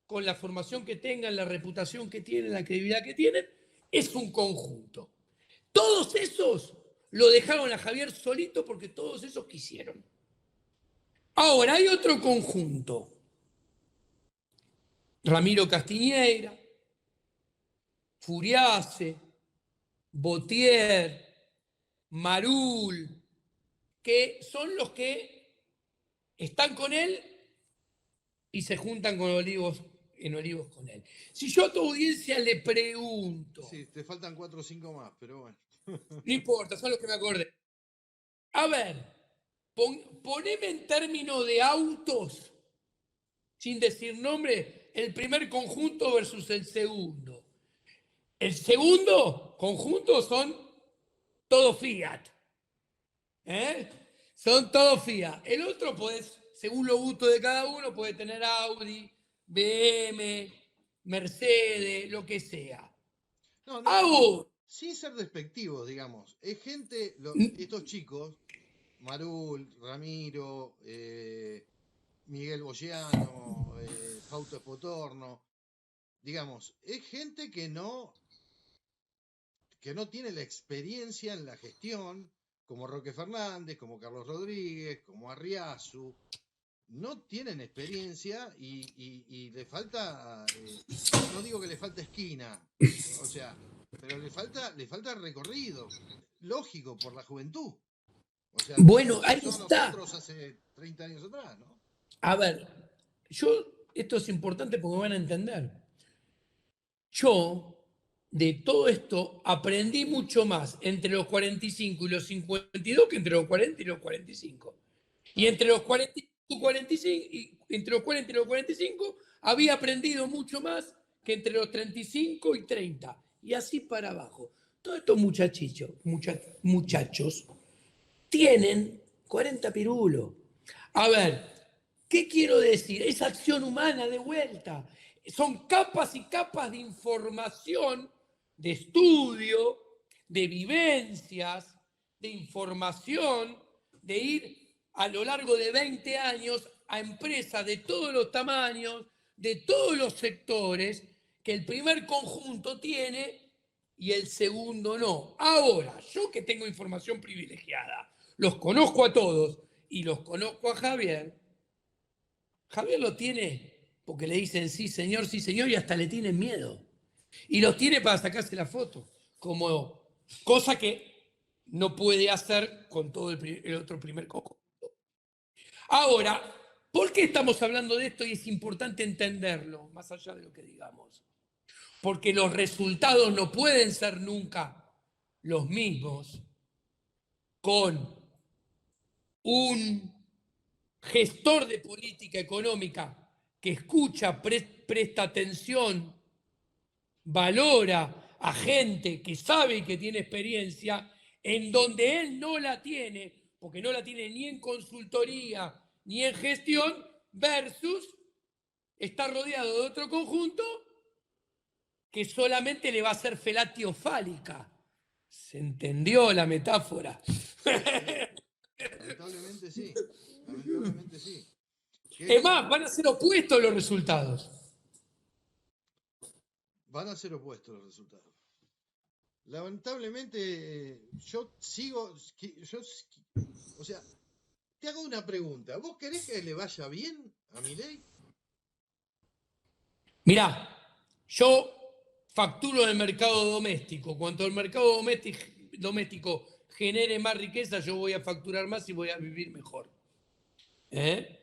con la formación que tengan, la reputación que tienen, la credibilidad que tienen, es un conjunto. Todos esos lo dejaron a Javier solito porque todos esos quisieron. Ahora, hay otro conjunto. Ramiro Castiñeira, Furiace, Botier, Marul, que son los que están con él y se juntan con Olivos con él. Si yo a tu audiencia le pregunto... Sí, te faltan 4 o 5 más, pero bueno. No importa, son los que me acordé. A ver, poneme en términos de autos, sin decir nombre, el primer conjunto versus el segundo. El segundo conjunto son todos Fiat. Son todos Fiat. El otro, pues, según los gustos de cada uno, puede tener Audi, BM, Mercedes, lo que sea. No, sin ser despectivos, digamos. Es gente, estos chicos, Marul, Ramiro, Miguel Bogiano, Fausto Espotorno, digamos, es gente que no tiene la experiencia en la gestión, como Roque Fernández, como Carlos Rodríguez, como Arriazu. No tienen experiencia y le falta, no digo que le falta esquina, o sea, pero le falta recorrido, lógico, por la juventud. O sea, lo Bueno, mismo ahí pasó a está. nosotros hace 30 años atrás, ¿no? A ver, esto es importante porque me van a entender. Yo, de todo esto, aprendí mucho más entre los 45 y los 52 que entre los 40 y los 45. Y Claro. entre los 40 entre los 40 y los 45 había aprendido mucho más que entre los 35 y 30. Y así para abajo. Todos estos muchachos tienen 40 pirulos. A ver, ¿qué quiero decir? Es acción humana de vuelta. Son capas y capas de información, de estudio, de vivencias, de información, de ir a lo largo de 20 años a empresas de todos los tamaños, de todos los sectores, que el primer conjunto tiene y el segundo no. Ahora, yo que tengo información privilegiada, los conozco a todos y los conozco a Javier. Javier lo tiene porque le dicen sí señor, y hasta le tienen miedo. Y los tiene para sacarse la foto, como cosa que no puede hacer con todo el otro primer coco. Ahora, ¿por qué estamos hablando de esto? Y es importante entenderlo, más allá de lo que digamos. Porque los resultados no pueden ser nunca los mismos con un gestor de política económica que escucha, presta atención, valora a gente que sabe y que tiene experiencia, en donde él no la tiene, porque no la tiene ni en consultoría ni en gestión, versus está rodeado de otro conjunto que solamente le va a hacer felatio-fálica. ¿Se entendió la metáfora? Sí, lamentablemente sí. Lamentablemente sí. Que es Es como, más, van a ser opuestos los resultados. van a ser opuestos los resultados. Lamentablemente, yo sigo, o sea, te hago una pregunta. ¿Vos querés que le vaya bien a Milei? Mirá, yo facturo en el mercado doméstico. Cuanto el mercado doméstico genere más riqueza, yo voy a facturar más y voy a vivir mejor. ¿Eh?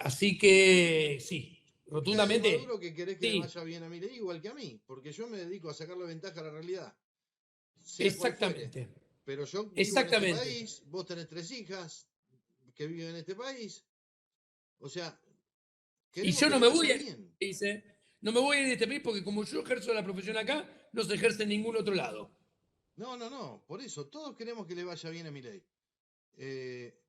Así que sí, O sea, es rotundamente, Maduro que querés que le sí, vaya bien a Milei igual que a mí, porque yo me dedico a sacarle ventaja a la realidad, sea cual fuere. exactamente, Pero yo vivo en este exactamente. país, vos tenés 3 hijas que viven en este país, o sea, Y queremos yo que no le me vaya voy a ir, bien. dice, no me voy a ir de este país porque como yo ejerzo la profesión acá, no se ejerce en ningún otro lado. No, no, no, por eso, todos queremos que le vaya bien a Milei. Eh,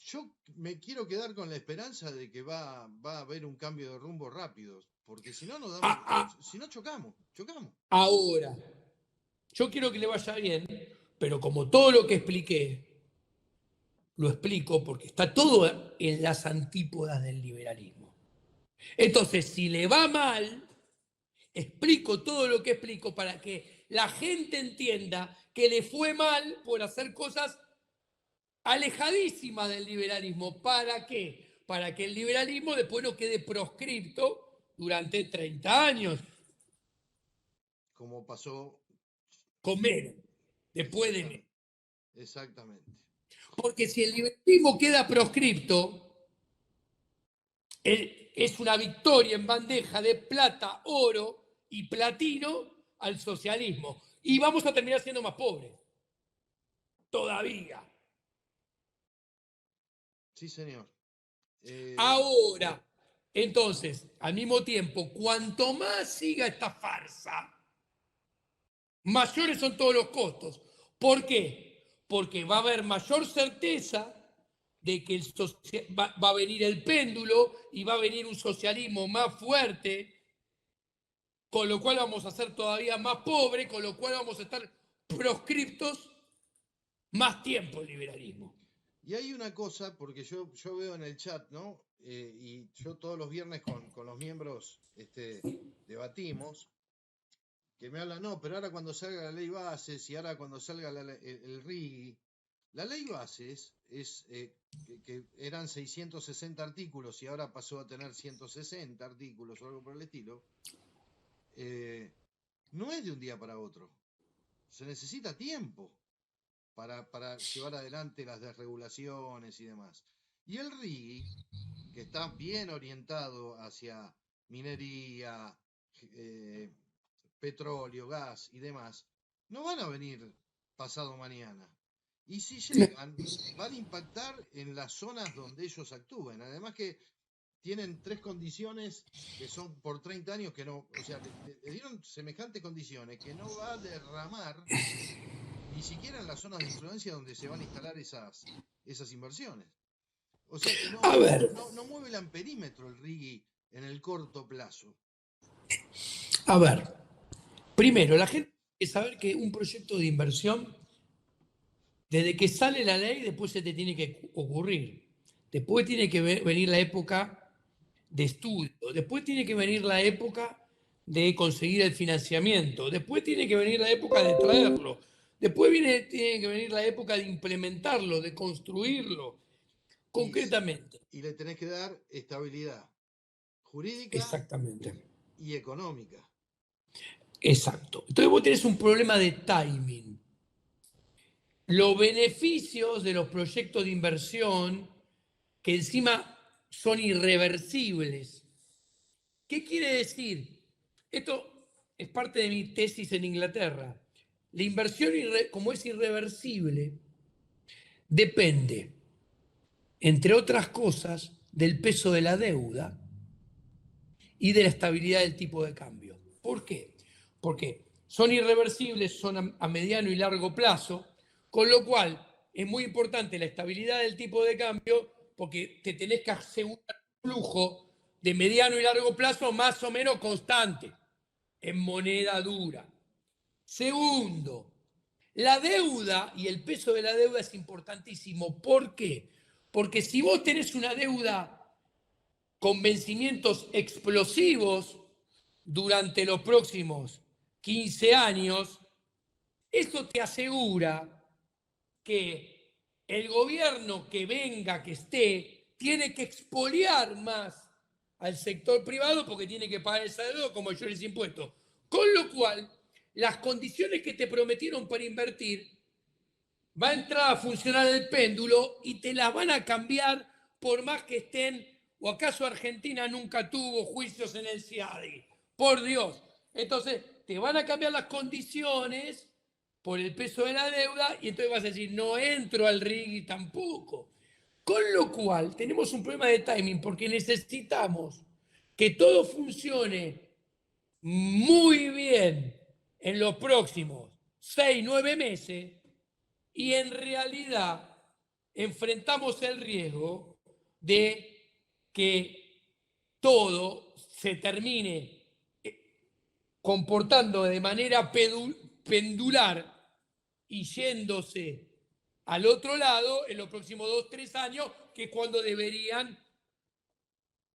yo me quiero quedar con la esperanza de que va a haber un cambio de rumbo rápido, porque si no nos damos, Ah, ah, si no chocamos, chocamos. ahora, yo quiero que le vaya bien, pero como todo lo que expliqué, lo explico porque está todo en las antípodas del liberalismo. Entonces, si le va mal, explico todo lo que explico para que la gente entienda que le fue mal por hacer cosas alejadísimas del liberalismo. ¿Para qué? Para que el liberalismo después no quede proscripto durante 30 años, Como pasó con menos, después de menos. exactamente, exactamente. Porque si el liberalismo queda proscripto, es una victoria en bandeja de plata, oro y platino al socialismo. Y vamos a terminar siendo más pobres. Todavía. Sí, señor. Eh, Ahora, entonces, al mismo tiempo, cuanto más siga esta farsa, mayores son todos los costos. ¿Por qué? Porque va a haber mayor certeza de que va a venir el péndulo y va a venir un socialismo más fuerte, con lo cual vamos a ser todavía más pobres, con lo cual vamos a estar proscriptos más tiempo el liberalismo. y hay una cosa, porque yo veo en el chat, ¿no? Y yo todos los viernes con los miembros debatimos, que me hablan, no, pero ahora cuando salga la ley bases y ahora cuando salga el RIGI, la ley bases es que eran 660 artículos y ahora pasó a tener 160 artículos o algo por el estilo, no es de un día para otro. Se necesita tiempo para llevar adelante las desregulaciones y demás. Y el RIGI, que está bien orientado hacia minería, petróleo, gas y demás, no van a venir pasado mañana. Y si llegan, van a impactar en las zonas donde ellos actúen. Además que tienen 3 condiciones que son por 30 años que no, o sea, le dieron semejantes condiciones que no va a derramar ni siquiera en las zonas de influencia donde se van a instalar esas inversiones. O sea que A ver, no mueve el amperímetro el RIGI en el corto plazo. a ver. Primero, la gente tiene que saber que un proyecto de inversión, desde que sale la ley, después se te tiene que ocurrir. Después tiene que venir la época de estudio. Después tiene que venir la época de conseguir el financiamiento. Después tiene que venir la época de traerlo. Después tiene que venir la época de implementarlo, de construirlo, concretamente. Y le tenés que dar estabilidad jurídica Exactamente. y económica. Exacto. Entonces vos tenés un problema de timing. Los beneficios de los proyectos de inversión, que encima son irreversibles. ¿Qué quiere decir? Esto es parte de mi tesis en Inglaterra. La inversión, como es irreversible, depende, entre otras cosas, del peso de la deuda y de la estabilidad del tipo de cambio. ¿Por qué? Porque son irreversibles, son a mediano y largo plazo, con lo cual es muy importante la estabilidad del tipo de cambio porque te tenés que asegurar un flujo de mediano y largo plazo más o menos constante en moneda dura. Segundo, la deuda y el peso de la deuda es importantísimo. ¿Por qué? Porque si vos tenés una deuda con vencimientos explosivos durante los próximos 15 años, eso te asegura que el gobierno que venga, que esté, tiene que expoliar más al sector privado porque tiene que pagar esa deuda con mayores impuestos. Con lo cual, las condiciones que te prometieron para invertir, va a entrar a funcionar el péndulo y te las van a cambiar por más que estén, o acaso Argentina nunca tuvo juicios en el CIADI. Por Dios. Entonces, te van a cambiar las condiciones por el peso de la deuda y entonces vas a decir, no entro al RIGI tampoco. Con lo cual, tenemos un problema de timing porque necesitamos que todo funcione muy bien en los próximos 6, 9 meses y en realidad enfrentamos el riesgo de que todo se termine comportando de manera pendular y yéndose al otro lado en los próximos 2, 3 años, que es cuando deberían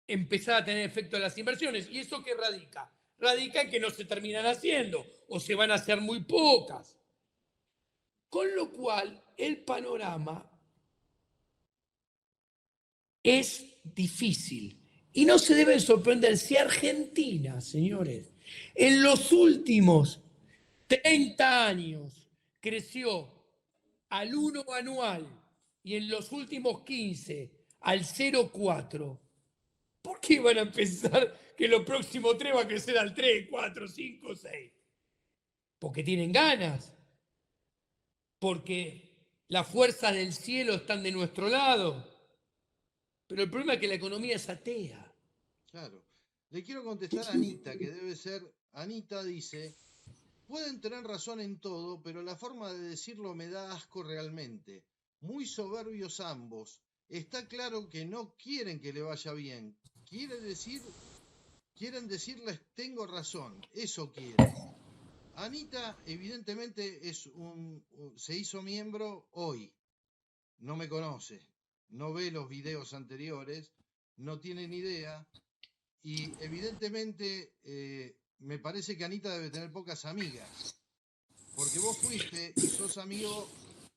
empezar a tener efecto las inversiones. ¿Y eso qué radica? Radica en que no se terminan haciendo o se van a hacer muy pocas. Con lo cual, el panorama es difícil. Y no se deben sorprender si Argentina, señores, en los últimos 30 años creció al 1 anual y en los últimos 15 al 0,4, ¿por qué van a pensar que los próximos 3 va a crecer al 3, 4, 5, 6? Porque tienen ganas, porque las fuerzas del cielo están de nuestro lado. Pero el problema es que la economía es atea. Claro. Le quiero contestar a Anita, que debe ser, Anita dice, pueden tener razón en todo, pero la forma de decirlo me da asco realmente. Muy soberbios ambos. Está claro que no quieren que le vaya bien. Quieren decirles tengo razón. Eso quieren. Anita evidentemente se hizo miembro hoy. No me conoce. No ve los videos anteriores. No tiene ni idea. Y evidentemente me parece que Anita debe tener pocas amigas, porque vos fuiste y sos amigo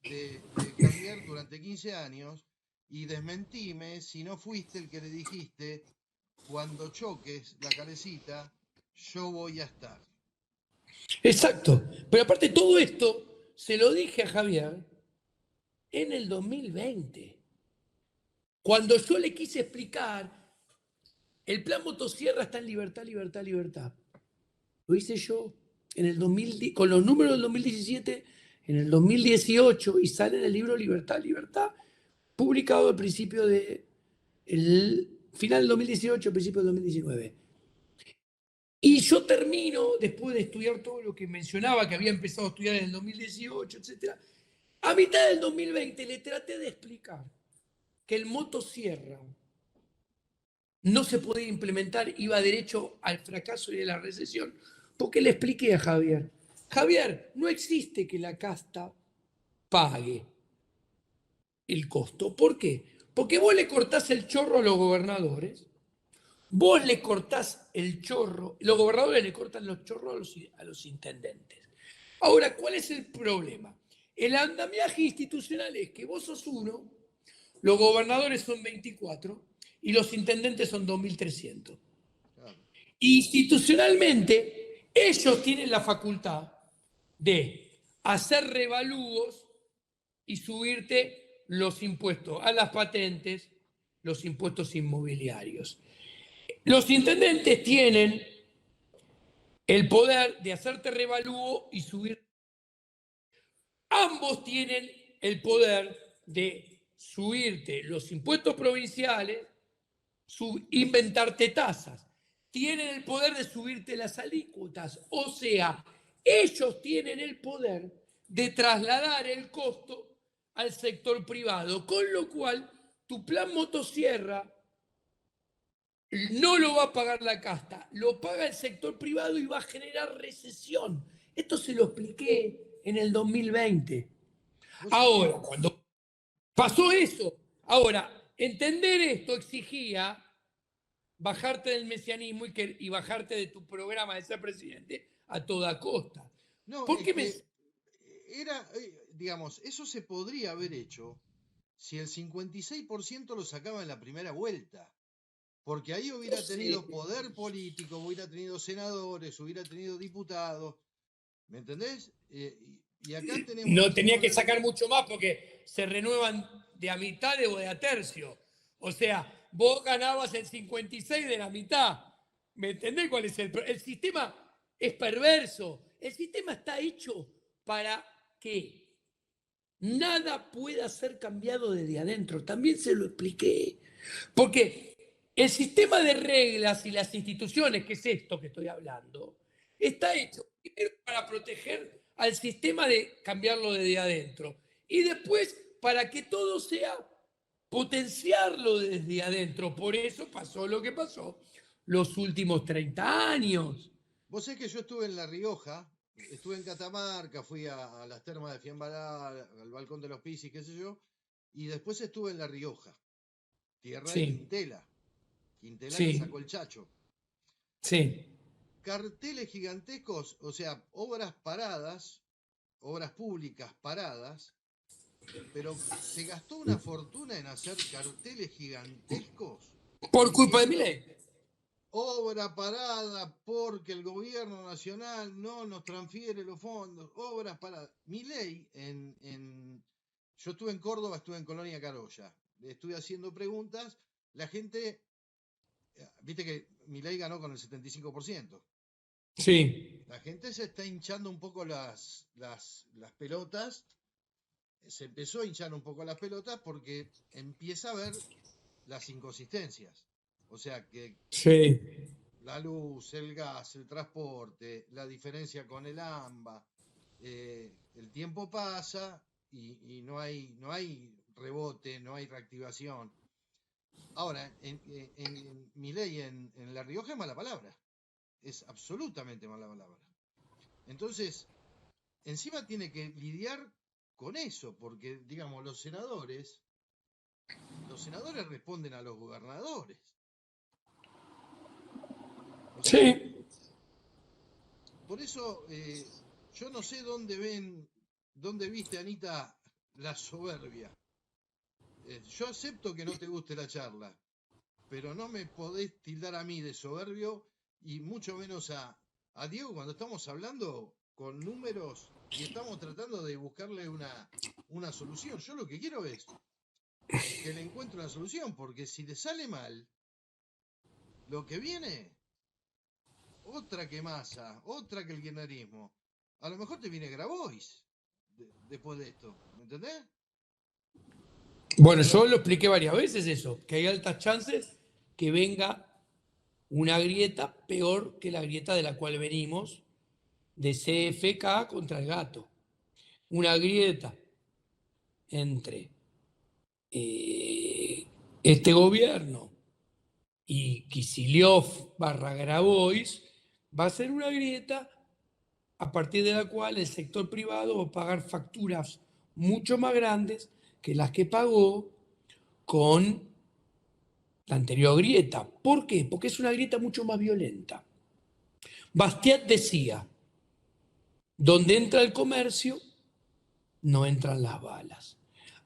de Javier durante 15 años y desmentime si no fuiste el que le dijiste, cuando choques la calecita, yo voy a estar. Exacto. Pero aparte todo esto se lo dije a Javier en el 2020. Cuando yo le quise explicar, el plan motosierra está en libertad, libertad, libertad. Lo hice yo en el 2000, con los números del 2017, en el 2018, y sale en el libro Libertad, Libertad, publicado al principio de, el final del 2018, principio del 2019. Y yo termino, después de estudiar todo lo que mencionaba, que había empezado a estudiar en el 2018, etc., a mitad del 2020 le traté de explicar que el motosierra no se podía implementar, iba derecho al fracaso y a la recesión, porque le expliqué a Javier, Javier, no existe que la casta pague el costo. ¿Por qué? Porque vos le cortás el chorro a los gobernadores, vos le cortás el chorro, los gobernadores le cortan los chorros a los intendentes. Ahora, ¿cuál es el problema? El andamiaje institucional es que vos sos uno, los gobernadores son 24 y los intendentes son 2.300. Claro. Institucionalmente, ellos tienen la facultad de hacer revalúos y subirte los impuestos a las patentes, los impuestos inmobiliarios. Los intendentes tienen el poder de hacerte revalúo y subir. Ambos tienen el poder de subirte los impuestos provinciales, inventarte tasas. Tienen el poder de subirte las alícuotas. O sea, ellos tienen el poder de trasladar el costo al sector privado. Con lo cual, tu plan motosierra no lo va a pagar la casta, lo paga el sector privado y va a generar recesión. Esto se lo expliqué en el 2020. Ahora, cuando pasó eso, ahora, entender esto exigía bajarte del mesianismo y bajarte de tu programa de ser presidente a toda costa. No, ¿Por es qué me... que era, digamos, eso se podría haber hecho si el 56% lo sacaba en la primera vuelta. Porque ahí No hubiera sé. tenido poder político, hubiera tenido senadores, hubiera tenido diputados. ¿Me entendés? Y acá tenemos No un tenía que problema. sacar mucho más porque se renuevan de a mitad o de a tercio. O sea, vos ganabas el 56 de la mitad. ¿Me entendés cuál es el sistema? Es perverso. El sistema está hecho para que nada pueda ser cambiado desde adentro. También se lo expliqué. Porque el sistema de reglas y las instituciones, que es esto que estoy hablando, está hecho primero para proteger al sistema de cambiarlo desde adentro y después para que todo sea potenciarlo desde adentro. Por eso pasó lo que pasó los últimos 30 años. Vos sabés que yo estuve en La Rioja, estuve en Catamarca, fui a las termas de Fiambará, al balcón de los Pisis, qué sé yo, y después estuve en La Rioja, tierra de Sí, Quintela, Quintela que sacó sí, el Chacho. sí. Carteles gigantescos, o sea, obras paradas, obras públicas paradas, pero se gastó una fortuna en hacer carteles gigantescos Por culpa de mi diciendo ley. obra parada porque el gobierno nacional no nos transfiere los fondos, obras paradas. Milei, yo estuve en Córdoba, estuve en Colonia Carolla, estuve haciendo preguntas, la gente, viste que Milei ganó con el 75%. Sí, La gente se está hinchando un poco las pelotas, se empezó a hinchar un poco las pelotas porque empieza a ver las inconsistencias. O sea que sí. la luz, el gas, el transporte, la diferencia con el AMBA, el tiempo pasa y no hay rebote, no hay reactivación. Ahora, en Milei en La Rioja es mala palabra, es absolutamente mala palabra. Entonces, encima tiene que lidiar con eso, porque, digamos, los senadores responden a los gobernadores. O sea, Sí, por eso yo no sé dónde viste, Anita, la soberbia. Yo acepto que no te guste la charla, pero no me podés tildar a mí de soberbio y mucho menos a Diego cuando estamos hablando con números y estamos tratando de buscarle una solución. Yo lo que quiero es que le encuentre una solución, porque si le sale mal, lo que viene, otra que Massa, otra que el kirchnerismo. A lo mejor te viene Grabois después de esto, ¿me entendés? Bueno, yo lo expliqué varias veces eso, que hay altas chances que venga una grieta peor que la grieta de la cual venimos, de CFK contra el gato. Una grieta entre este gobierno y Kicillof barra Grabois va a ser una grieta a partir de la cual el sector privado va a pagar facturas mucho más grandes que las que pagó con la anterior grieta. ¿Por qué? Porque es una grieta mucho más violenta. Bastiat decía, donde entra el comercio, no entran las balas.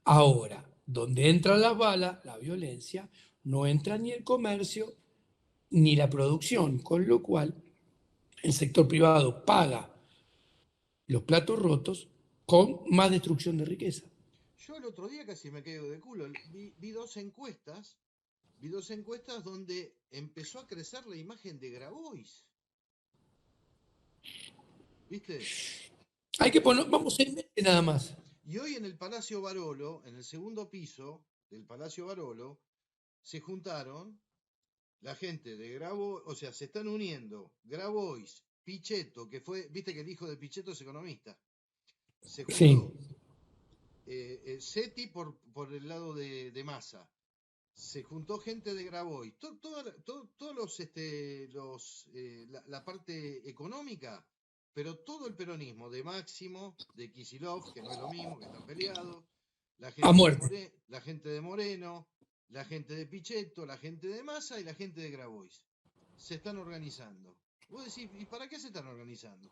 Ahora, donde entran las balas, la violencia, no entra ni el comercio ni la producción, con lo cual el sector privado paga los platos rotos con más destrucción de riqueza. Yo el otro día casi me caigo de culo. Vi dos encuestas donde empezó a crecer la imagen de Grabois. ¿Viste? Hay que poner, vamos 6 meses nada más. Y hoy en el Palacio Barolo, en el segundo piso del Palacio Barolo, se juntaron la gente de Grabois, o sea, se están uniendo Grabois, Pichetto, que fue, viste que el hijo de Pichetto es economista, se Sí. juntó Seti por el lado de Massa, se juntó gente de Grabois, todos la parte económica, pero todo el peronismo de Máximo, de Kicillof, que no es lo mismo, que están peleados, A muerte. la gente de Moreno, la gente de Pichetto, la gente de Massa y la gente de Grabois. Se están organizando. Vos decís, ¿y para qué se están organizando?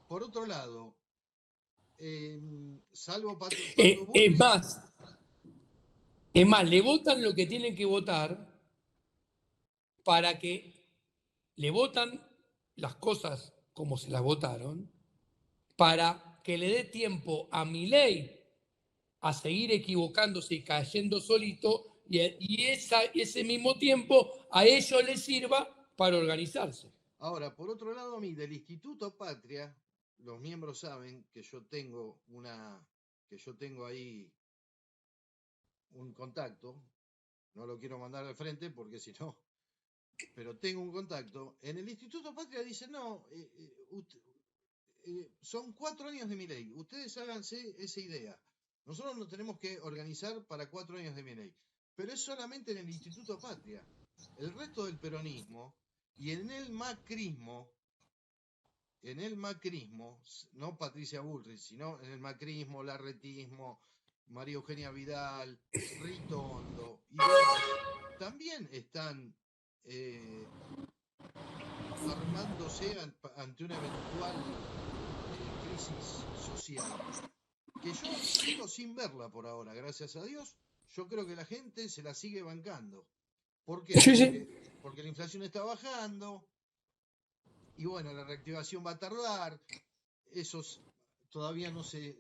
Por otro lado, salvo Pato Eh, es Bullrich, más, es más, le votan lo que tienen que votar para que le votan las cosas como se las votaron, para que le dé tiempo a Milei a seguir equivocándose y cayendo solito, y ese mismo tiempo a ellos les sirva para organizarse. ahora, por otro lado, a mí del Instituto Patria, los miembros saben que yo tengo ahí un contacto, no lo quiero mandar al frente porque si no, pero tengo un contacto. En el Instituto Patria dicen, no, son 4 años de mi ley, ustedes háganse esa idea. Nosotros nos tenemos que organizar para 4 años de mi ley, pero es solamente en el Instituto Patria. El resto del peronismo y en el macrismo, no Patricia Bullrich, sino en el macrismo, larretismo, María Eugenia Vidal, Ritondo y demás, también están armándose ante una eventual crisis social, que yo sigo sin verla por ahora, gracias a Dios. Yo creo que la gente se la sigue bancando. ¿Por qué? Sí, sí. Porque la inflación está bajando, y bueno, la reactivación va a tardar, esos todavía no se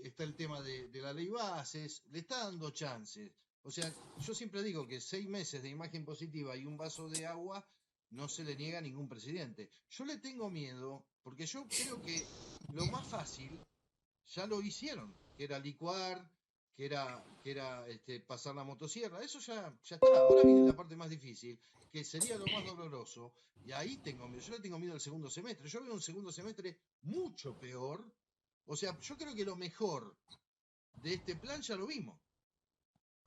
está el tema de la ley bases, le está dando chances. O sea, yo siempre digo que 6 meses de imagen positiva y un vaso de agua no se le niega a ningún presidente. Yo le tengo miedo porque yo creo que lo más fácil ya lo hicieron, que era licuar, que era pasar la motosierra, eso ya está. Ahora viene la parte más difícil, que sería lo más doloroso, y ahí tengo miedo. Yo le tengo miedo al segundo semestre. Yo veo un segundo semestre mucho peor. O sea, yo creo que lo mejor de este plan ya lo vimos.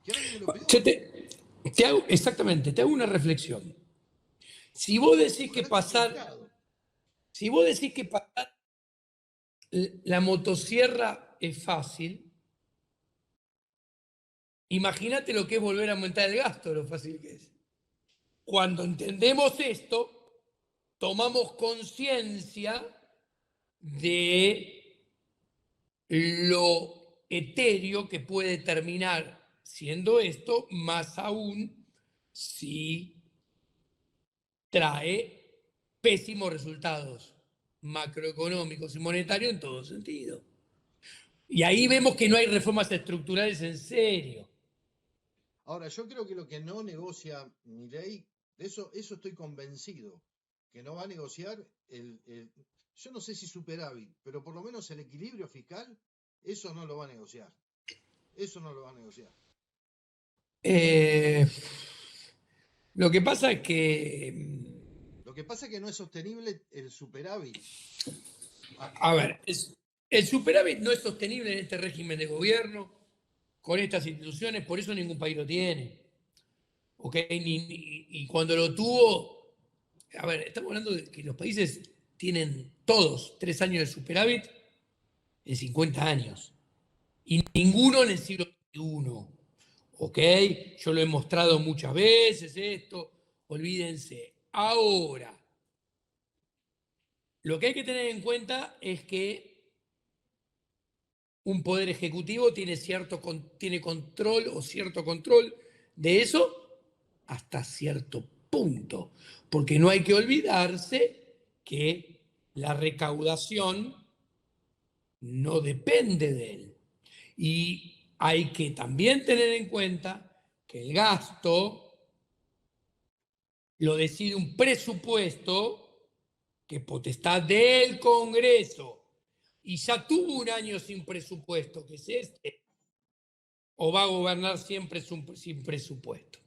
Que ahora viene lo Che, peor. exactamente, te hago una reflexión. Si vos decís que Ojalá esté pasar, equivocado. si vos decís que pasar la motosierra es fácil, imagínate lo que es volver a aumentar el gasto, lo fácil que es. Cuando entendemos esto, tomamos conciencia de lo etéreo que puede terminar siendo esto, más aún si trae pésimos resultados macroeconómicos y monetarios en todo sentido. Y ahí vemos que no hay reformas estructurales en serio. Ahora, yo creo que lo que no negocia Milei, de eso estoy convencido, que no va a negociar yo no sé si superávit, pero por lo menos el equilibrio fiscal, eso no lo va a negociar. Eso no lo va a negociar. Eh, lo que pasa es que, Lo que pasa es que no es sostenible el superávit. a ver, el superávit no es sostenible en este régimen de gobierno, con estas instituciones, por eso ningún país lo tiene. ¿Ok? Y cuando lo tuvo, a ver, estamos hablando de que los países tienen todos 3 años de superávit en 50 años. Y ninguno en el siglo XXI. ¿Ok? Yo lo he mostrado muchas veces esto. Olvídense. Ahora, lo que hay que tener en cuenta es que un poder ejecutivo tiene control o cierto control de eso hasta cierto punto. Porque no hay que olvidarse que la recaudación no depende de él. Y hay que también tener en cuenta que el gasto lo decide un presupuesto que es potestad del Congreso. Y ya tuvo un año sin presupuesto, que es este, o va a gobernar siempre sin presupuesto.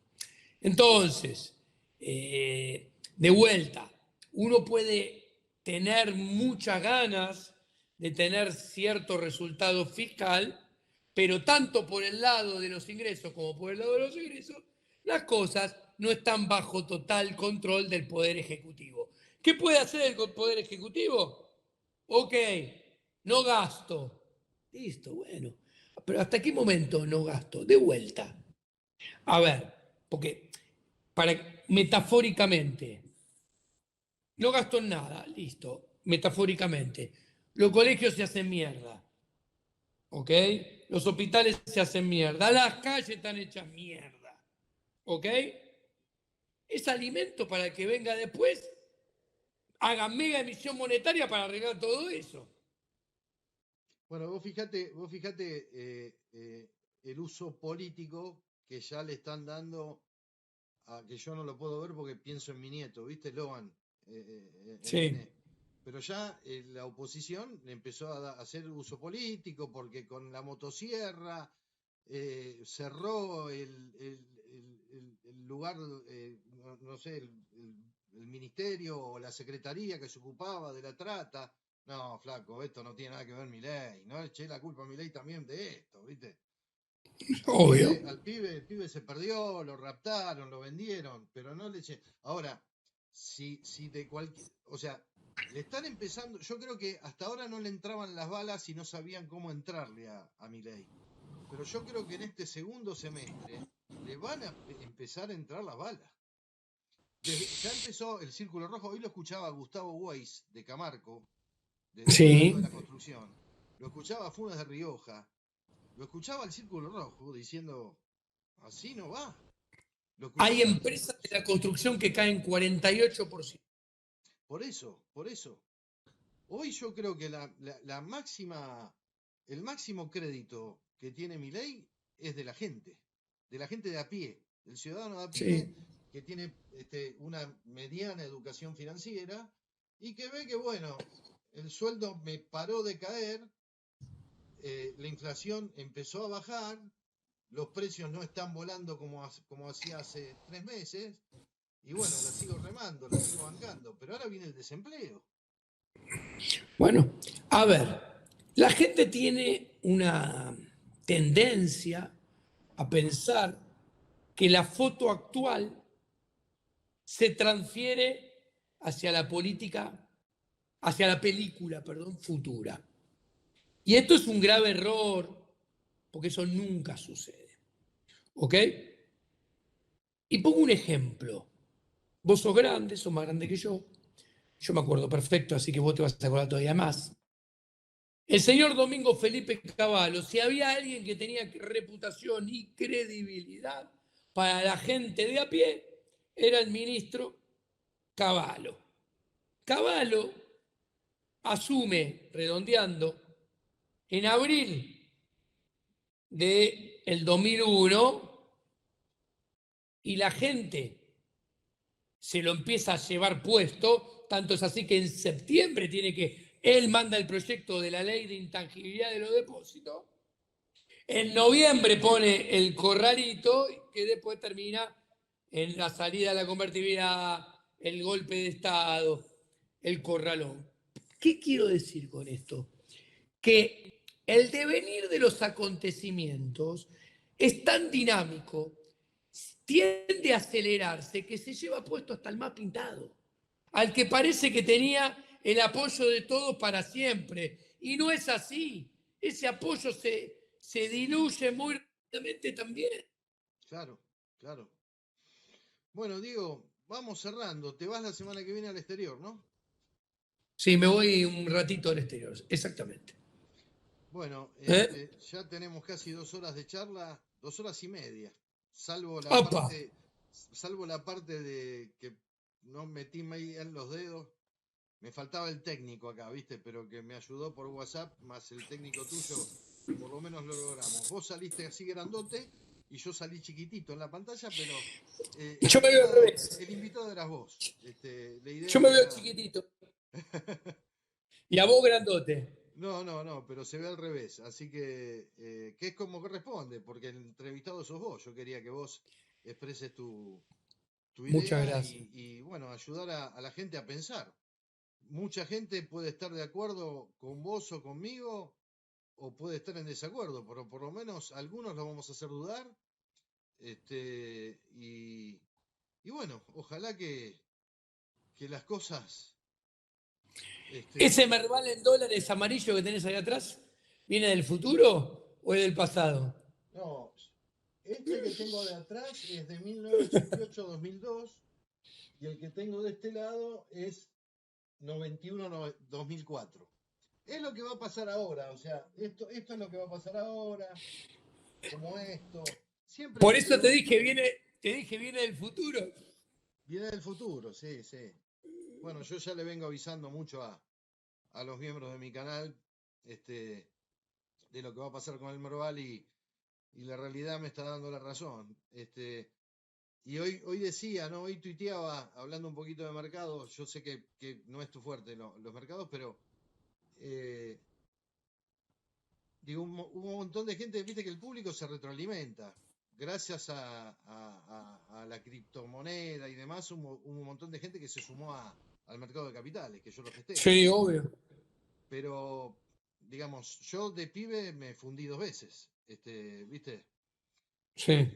Entonces, de vuelta, uno puede tener muchas ganas de tener cierto resultado fiscal, pero tanto por el lado de los ingresos como por el lado de los egresos, las cosas no están bajo total control del Poder Ejecutivo. ¿Qué puede hacer el Poder Ejecutivo? Ok, no gasto. Listo, bueno. Pero ¿hasta qué momento no gasto? De vuelta. A ver, porque metafóricamente, no gasto en nada, listo, metafóricamente. Los colegios se hacen mierda, ¿ok? Los hospitales se hacen mierda, las calles están hechas mierda, ¿ok? Es alimento para que venga después, haga mega emisión monetaria para arreglar todo eso. Bueno, vos fíjate el uso político que ya le están dando a que yo no lo puedo ver porque pienso en mi nieto, ¿viste? Logan, el Sí. nene. Pero ya la oposición le empezó a hacer uso político porque con la motosierra cerró el lugar, no sé, el ministerio o la secretaría que se ocupaba de la trata. No, flaco, esto no tiene nada que ver Milei. No le eché la culpa a Milei también de esto, ¿viste? Obvio. El pibe se perdió, lo raptaron, lo vendieron, pero no le eché. Ahora, si de cualquier, o sea, le están empezando, yo creo que hasta ahora no le entraban las balas y no sabían cómo entrarle a Milei. Pero yo creo que en este segundo semestre le van a empezar a entrar las balas. Ya empezó el Círculo Rojo, hoy lo escuchaba Gustavo Weiss de Camarco, hablando de Sí. la construcción, lo escuchaba Funes de Rioja, lo escuchaba el Círculo Rojo diciendo, así no va. Lo Hay escuchaba, empresas de la construcción que caen 48%. por eso, por eso. Hoy yo creo que la máxima, el máximo crédito que tiene Milei es de la gente de a pie, del ciudadano de a pie Sí. que tiene una mediana educación financiera y que ve que, bueno, el sueldo me paró de caer, la inflación empezó a bajar, los precios no están volando como hacía hace 3 meses, y bueno, la sigo remando, la sigo bancando, pero ahora viene el desempleo. Bueno, a ver, la gente tiene una tendencia a pensar que la foto actual se transfiere hacia la política, hacia la película, perdón, futura. Y esto es un grave error, porque eso nunca sucede. ¿Ok? Y pongo un ejemplo. Vos sos más grande que yo me acuerdo perfecto, así que vos te vas a acordar todavía más. El señor Domingo Felipe Cavallo, si había alguien que tenía reputación y credibilidad para la gente de a pie, era el ministro Cavallo. Cavallo asume, redondeando, en abril del 2001 y la gente se lo empieza a llevar puesto, tanto es así que en septiembre él manda el proyecto de la ley de intangibilidad de los depósitos, en noviembre pone el corralito que después termina en la salida de la convertibilidad, el golpe de Estado, el corralón. ¿Qué quiero decir con esto? Que el devenir de los acontecimientos es tan dinámico, tiende a acelerarse, que se lleva puesto hasta el más pintado, al que parece que tenía el apoyo de todos para siempre. Y no es así. Ese apoyo se diluye muy rápidamente también. Claro, claro. Bueno, Diego, vamos cerrando. Te vas la semana que viene al exterior, ¿no? Sí, me voy un ratito al exterior, exactamente. Bueno, ¿Eh? ya tenemos casi 2 horas de charla, 2 horas y media, ¡Opa! salvo la parte de que no metí ahí en los dedos. Me faltaba el técnico acá, ¿viste? Pero que me ayudó por WhatsApp, más el técnico tuyo, por lo menos lo logramos. Vos saliste así grandote y yo salí chiquitito en la pantalla, pero Yo me veo al revés. el invitado eras vos. La Yo idea me veo era... chiquitito. Y a vos grandote. No, pero se ve al revés, así que es como corresponde, porque el entrevistado sos vos, yo quería que vos expreses tu Muchas idea gracias. y, bueno, ayudar a la gente a pensar. Mucha gente puede estar de acuerdo con vos o conmigo, o puede estar en desacuerdo, pero por lo menos algunos lo vamos a hacer dudar, y, bueno, ojalá que las cosas, este, ¿Ese Merval en dólares amarillo que tenés ahí atrás viene del futuro o es del pasado? no, este que tengo de atrás es de 1988-2002 y el que tengo de este lado es 91-2004. Es lo que va a pasar ahora, o sea, esto es lo que va a pasar ahora, como esto. Siempre Por que eso quedó, te dije viene del futuro. viene del futuro, sí, sí. Bueno, yo ya le vengo avisando mucho a los miembros de mi canal, este, de lo que va a pasar con el Merval y la realidad me está dando la razón. Y hoy decía, ¿no? Hoy tuiteaba, hablando un poquito de mercado, yo sé que no es tu fuerte los mercados, pero eh, digo, hubo un montón de gente, viste que el público se retroalimenta. Gracias a la criptomoneda y demás, hubo un montón de gente que se sumó al mercado de capitales, que yo lo festejo. Sí, obvio. Pero, digamos, yo de pibe me fundí 2 veces, ¿viste? Sí.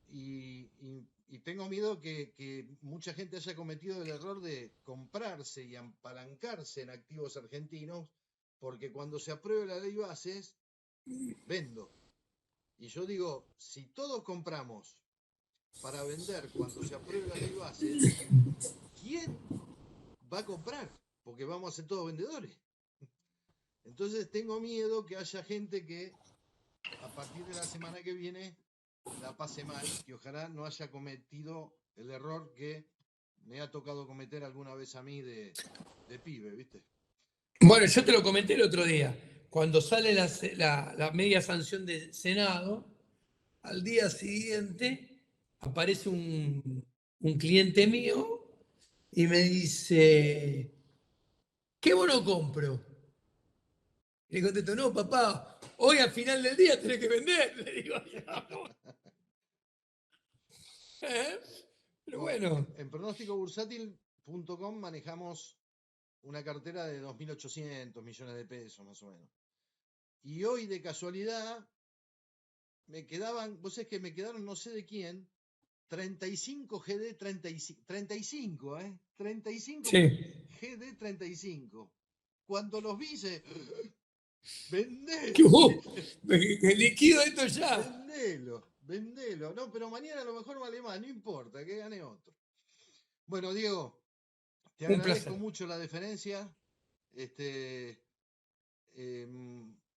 Y tengo miedo que mucha gente haya cometido el error de comprarse y apalancarse en activos argentinos, porque cuando se apruebe la ley bases, vendo. Y yo digo, si todos compramos para vender cuando se apruebe la ley bases, ¿quién va a comprar? Porque vamos a ser todos vendedores. Entonces tengo miedo que haya gente que a partir de la semana que viene la pase mal, que ojalá no haya cometido el error que me ha tocado cometer alguna vez a mí de pibe, ¿viste? Bueno, yo te lo comenté el otro día. Cuando sale la media sanción del Senado, al día siguiente aparece un cliente mío y me dice, ¿qué bono compro? Le contesto, no, papá, hoy al final del día tenés que vender. Le digo, yo. ¿Eh? Pero No, bueno, en pronósticobursátil.com manejamos una cartera de 2.800 millones de pesos, más o menos. Y hoy, de casualidad, me quedaban, vos sabés que me quedaron, no sé de quién, 35 GD 35, ¿eh? 35 sí. GD 35. Cuando los vi, vendé, Que, que liquido esto ya. vendelo. No, pero mañana a lo mejor vale más, no importa, que gane otro. Bueno, Diego, te Un placer. agradezco mucho la deferencia. Este,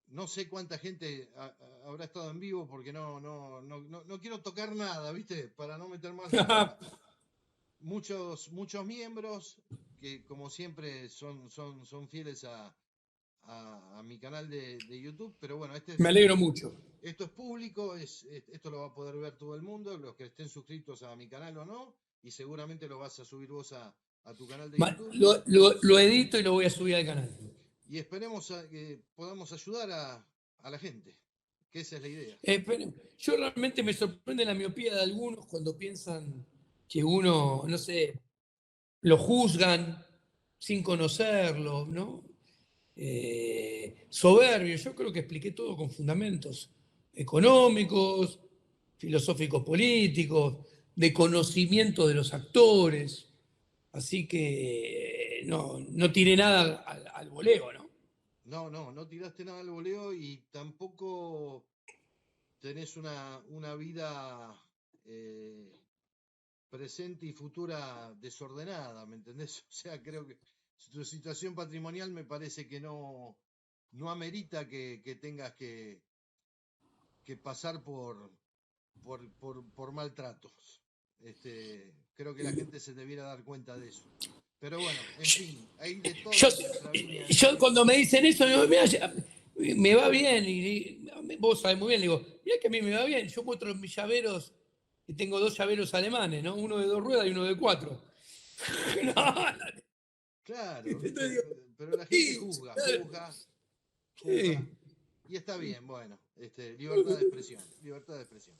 no sé cuánta gente habrá estado en vivo porque no quiero tocar nada, ¿viste? Para no meter más la pata. muchos miembros que como siempre son fieles a mi canal de YouTube, pero bueno, Me alegro mucho. esto es público, esto lo va a poder ver todo el mundo, los que estén suscritos a mi canal o no, y seguramente lo vas a subir vos a tu canal de YouTube. Lo edito y lo voy a subir al canal. Y esperemos que podamos ayudar a la gente, que esa es la idea. Pero yo realmente me sorprende la miopía de algunos cuando piensan que uno, no sé, lo juzgan sin conocerlo, ¿no? Soberbio. Yo creo que expliqué todo con fundamentos económicos, filosóficos políticos, de conocimiento de los actores. Así que no tiré nada al voleo, ¿no? No tiraste nada al voleo y tampoco tenés una vida presente y futura desordenada, ¿me entendés? O sea, creo que tu situación patrimonial me parece que no amerita que tengas que pasar por maltratos. Creo que la gente se debiera dar cuenta de eso. Pero bueno, en fin, hay de todo en nuestra viña. Yo cuando me dicen eso, digo, "Mirá, me va bien", y vos sabés muy bien, le digo, mirá que a mí me va bien, yo muestro mis llaveros, y tengo 2 llaveros alemanes, ¿no? Uno de 2 ruedas y uno de 4. Claro, Entonces ¿viste? digo, Pero la gente juzga. sí. Y está bien, bueno, libertad de expresión, libertad de expresión.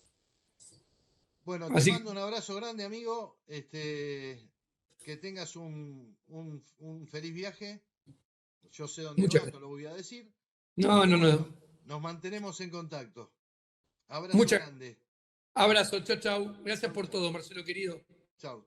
Bueno, te Así mando un abrazo grande, amigo. Que tengas un feliz viaje. Yo sé dónde muchas vas, te lo voy a decir. No, Pero no, bueno, no. nos mantenemos en contacto. Abrazo Muchas grande. abrazo, chao, chao. Gracias Chau, por chau. todo, Marcelo querido. Chau.